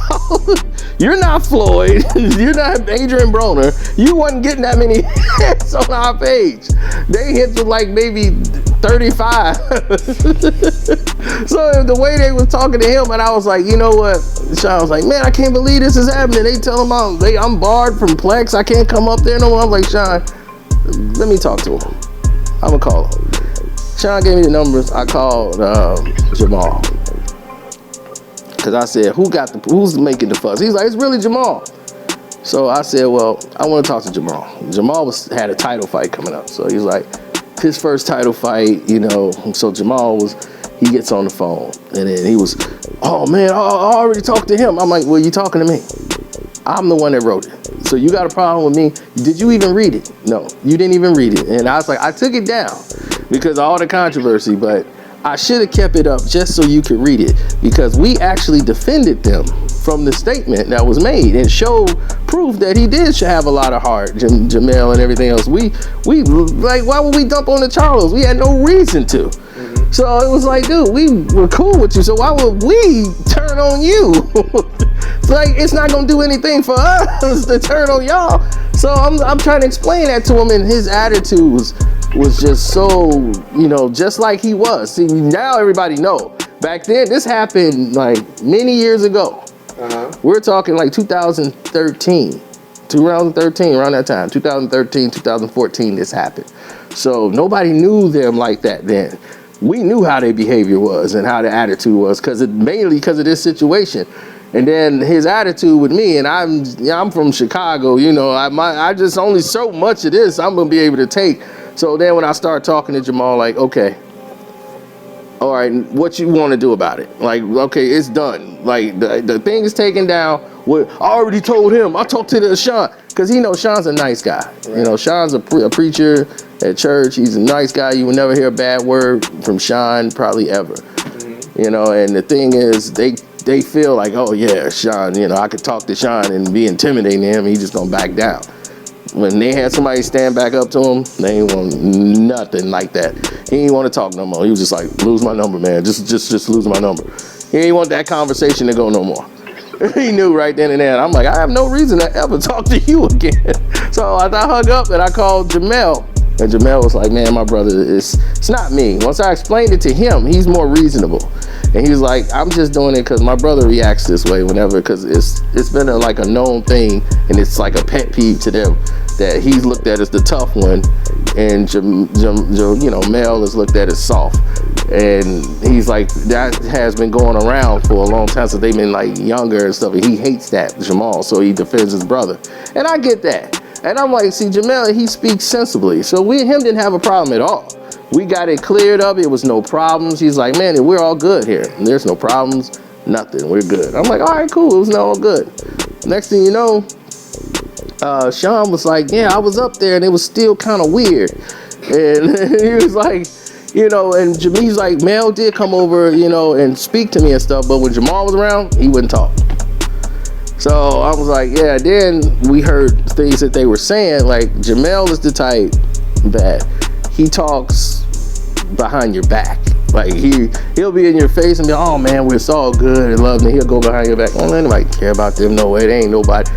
you're not Floyd, you're not Adrian Broner, you wasn't getting that many hits on our page. They hits with like maybe 35. So the way they was talking to him, and I was like, you know what? Sean was like, man, I can't believe this is happening. They tell him I'm barred from Plex. I can't come up there no more. I'm like, Sean, let me talk to him. I'm gonna call him. Sean gave me the numbers. I called Jamal. Because I said, who's making the fuss? He's like, it's really Jamal. So I said, well, I want to talk to Jamal. Jamal had a title fight coming up. So he's like, his first title fight, you know. So Jamal he gets on the phone. And then he was, oh man, I already talked to him. I'm like, well, you talking to me? I'm the one that wrote it. So you got a problem with me? Did you even read it? No, you didn't even read it. And I was like, I took it down because of all the controversy, but I should have kept it up just so you could read it, because we actually defended them from the statement that was made and showed proof that he did have a lot of heart, Jamel and everything else. We like, why would we dump on the Charlos? We had no reason to. So it was like, dude, we were cool with you, so why would we turn on you? It's like, it's not gonna do anything for us to turn on y'all. So I'm trying to explain that to him, and his attitude was just so, you know, just like he was. See, now everybody know. Back then, this happened like many years ago. We're talking like 2013, around that time, 2013, 2014, this happened. So nobody knew them like that then. We knew how their behavior was and how their attitude was, mainly because of this situation. And then his attitude with me, and I'm from Chicago, you know, I just only so much of this I'm gonna be able to take. So then when I start talking to Jamal, like, okay, all right, what you want to do about it? Like, okay, it's done. Like, the thing is taken down. I already told him. I talked to Sean, because he knows Sean's a nice guy. Right. You know, Sean's a preacher at church. He's a nice guy. You will never hear a bad word from Sean, probably ever. You know, and the thing is, they feel like, oh yeah, Sean, you know, I could talk to Sean and be intimidating him. He's just gonna back down. when they had somebody stand back up to him, they ain't want nothing like that. He ain't want to talk no more. He was just like, lose my number, man. Just lose my number. He ain't want that conversation to go no more. He knew right then and there. I'm like, I have no reason to ever talk to you again. So I hung up and I called Jamel. And Jamel was like, man, my brother, it's not me. Once I explained it to him, he's more reasonable. And he was like, I'm just doing it because my brother reacts this way whenever, because it's been like a known thing, and it's like a pet peeve to them that he's looked at as the tough one, and Mel is looked at as soft. And he's like, that has been going around for a long time since they've been like younger and stuff. And he hates that, Jamal, so he defends his brother. And I get that. And I'm like, see, Jamel, he speaks sensibly. So we and him didn't have a problem at all. We got it cleared up. It was no problems. He's like, man, we're all good here. There's no problems, nothing. We're good. I'm like, all right, cool. It was all good. Next thing you know, Sean was like, yeah, I was up there and it was still kind of weird. And he was like, and Jamee's like, Mel did come over, and speak to me and stuff. But when Jamal was around, he wouldn't talk. So I was like, yeah. Then we heard things that they were saying, like Jamel is the type that he talks behind your back. Like he'll be in your face and be, oh man, we're all good and love, and he'll go behind your back. Don't let anybody care about them. No way, they ain't nobody.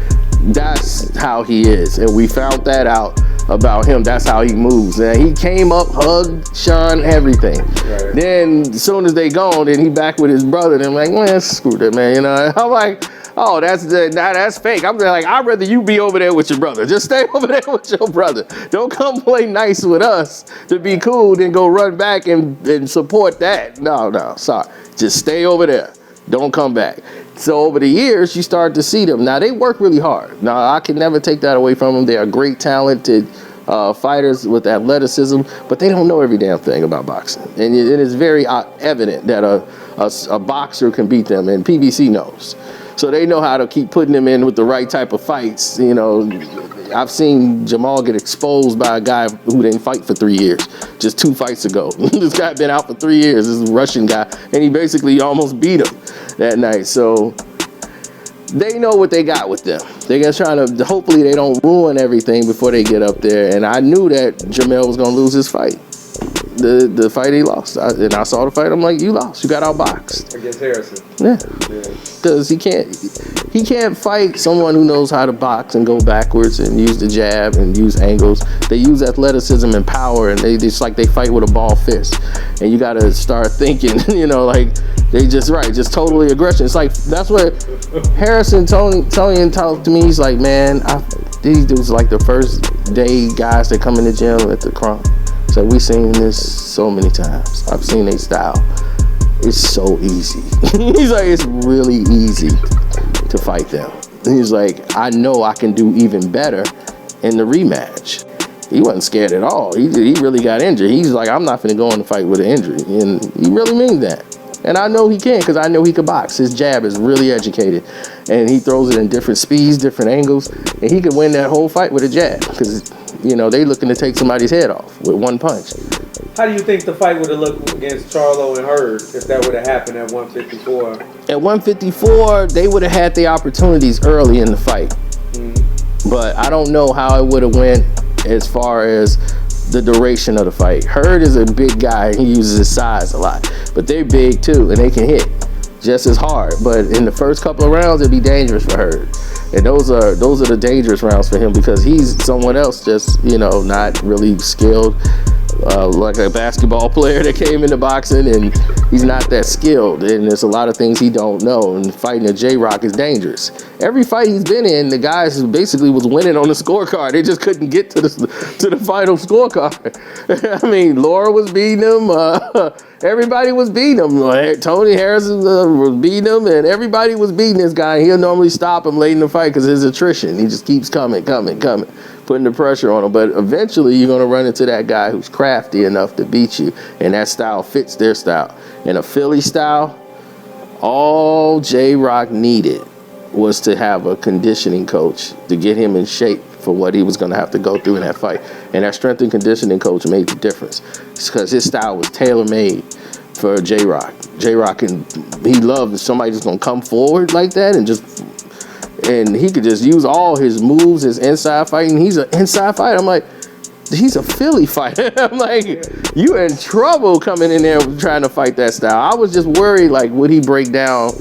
That's how he is, and we found that out about him. That's how he moves. And he came up, hugged Sean, everything. Right. Then as soon as they gone, then he back with his brother. And I'm like, man, screw that, man. I'm like, oh, that's fake. I'm like, I'd rather you be over there with your brother. Just stay over there with your brother. Don't come play nice with us to be cool, then go run back and support that. No, sorry. Just stay over there. Don't come back. So over the years, you start to see them. Now, they work really hard. Now, I can never take that away from them. They are great, talented fighters with athleticism, but they don't know every damn thing about boxing. And it is very evident that a boxer can beat them, and PBC knows. So they know how to keep putting them in with the right type of fights. I've seen Jamal get exposed by a guy who didn't fight for 3 years, just 2 fights ago. This guy been out for 3 years, this Russian guy, and he basically almost beat him that night. So they know what they got with them. They're just trying to, hopefully they don't ruin everything before they get up there. And I knew that Jamel was going to lose his fight. The fight he lost. And I saw the fight, I'm like, you lost. You got outboxed. Against Harrison. Yeah. Because he can't fight someone who knows how to box and go backwards and use the jab and use angles. They use athleticism and power, and they fight with a ball fist. And you got to start thinking, like they just totally aggression. It's like, that's what Harrison Tony talked to me. He's like, man, these dudes are like the first day guys that come in the gym at the Crump. So we've seen this so many times. I've seen their style. It's so easy. He's like, it's really easy to fight them. And he's like, I know I can do even better in the rematch. He wasn't scared at all. He really got injured. He's like, I'm not going to go in the fight with an injury. And he really means that. And I know he can, because I know he can box. His jab is really educated. And he throws it in different speeds, different angles. And he could win that whole fight with a jab. Because, they looking to take somebody's head off with one punch. How do you think the fight would have looked against Charlo and Hurd if that would have happened at 154? At 154, they would have had the opportunities early in the fight. Mm-hmm. But I don't know how it would have went as far as the duration of the fight. Hurd is a big guy. He uses his size a lot. But they're big too, and they can hit just as hard. But in the first couple of rounds, it'd be dangerous for Hurd. And those are the dangerous rounds for him, because he's someone else just, not really skilled. Like a basketball player that came into boxing, and he's not that skilled, and there's a lot of things he don't know, and fighting a J-Rock is dangerous. Every fight he's been in, the guys basically was winning on the scorecard. They just couldn't get to the final scorecard. I mean, Laura was beating him, everybody was beating him. Tony Harrison was beating him, and everybody was beating this guy. He'll normally stop him late in the fight because his attrition. He just keeps coming, putting the pressure on him. But eventually you're going to run into that guy who's crafty enough to beat you, and that style fits their style. In a Philly style, all J-Rock needed was to have a conditioning coach to get him in shape for what he was going to have to go through in that fight. And that strength and conditioning coach made the difference, because his style was tailor-made for J-Rock. J-Rock, he loved if somebody just going to come forward like that and just and he could just use all his moves, his inside fighting. He's an inside fighter. I'm like, he's a Philly fighter. I'm like, you in trouble coming in there trying to fight that style. I was just worried, like, would he break down,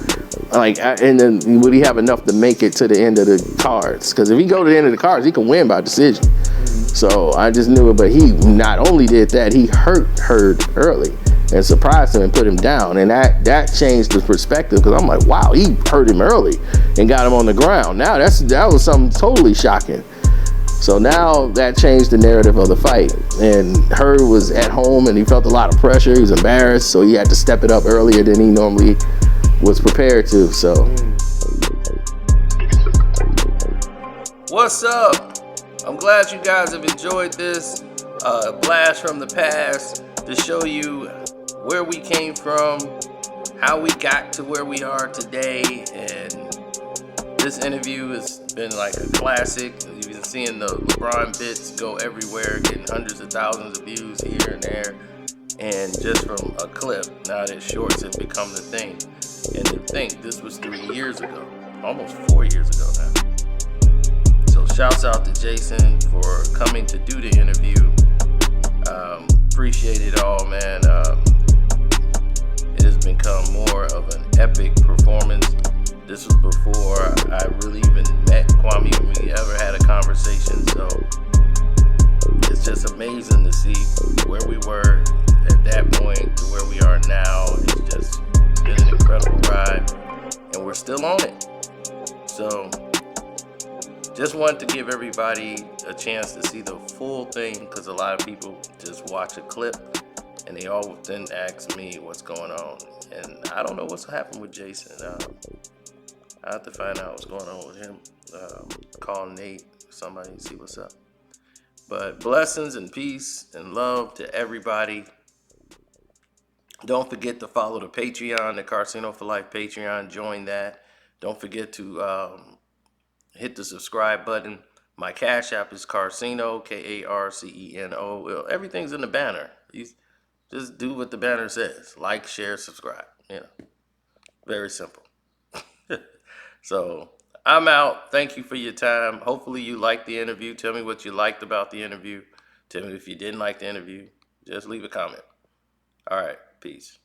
like, and then would he have enough to make it to the end of the cards? Because if he go to the end of the cards, he can win by decision. So I just knew it, but he not only did that, he hurt Hurd early and surprised him and put him down, and that changed the perspective, because I'm like, wow, he hurt him early and got him on the ground. Now that was something totally shocking. So now that changed the narrative of the fight, and Hurd was at home and he felt a lot of pressure. He was embarrassed, so he had to step it up earlier than he normally was prepared to. So what's up? I'm glad you guys have enjoyed this blast from the past to show you where we came from, how we got to where we are today, and this interview has been like a classic. You've been seeing the Lebron bits go everywhere, getting hundreds of thousands of views here and there, and just from a clip, now that shorts have become the thing. And to think this was 3 years ago, almost 4 years ago now. So shouts out to Jason for coming to do the interview. Appreciate it all, man. It has become more of an epic performance. This was before I really even met Kwame when we ever had a conversation. So it's just amazing to see where we were at that point to where we are now. It's just been an incredible ride, and we're still on it. So just wanted to give everybody a chance to see the full thing, because a lot of people just watch a clip and they all then ask me what's going on. And I don't know what's happened with Jason. I have to find out what's going on with him. Call Nate, somebody, and see what's up. But blessings and peace and love to everybody. Don't forget to follow the Patreon, the Karceno for Life Patreon. Join that. Don't forget to hit the subscribe button. My Cash App is Karceno, Karceno. Well, everything's in the banner. You just do what the banner says. Like, share, subscribe. Very simple. So I'm out. Thank you for your time. Hopefully you liked the interview. Tell me what you liked about the interview. Tell me if you didn't like the interview. Just leave a comment. All right. Peace.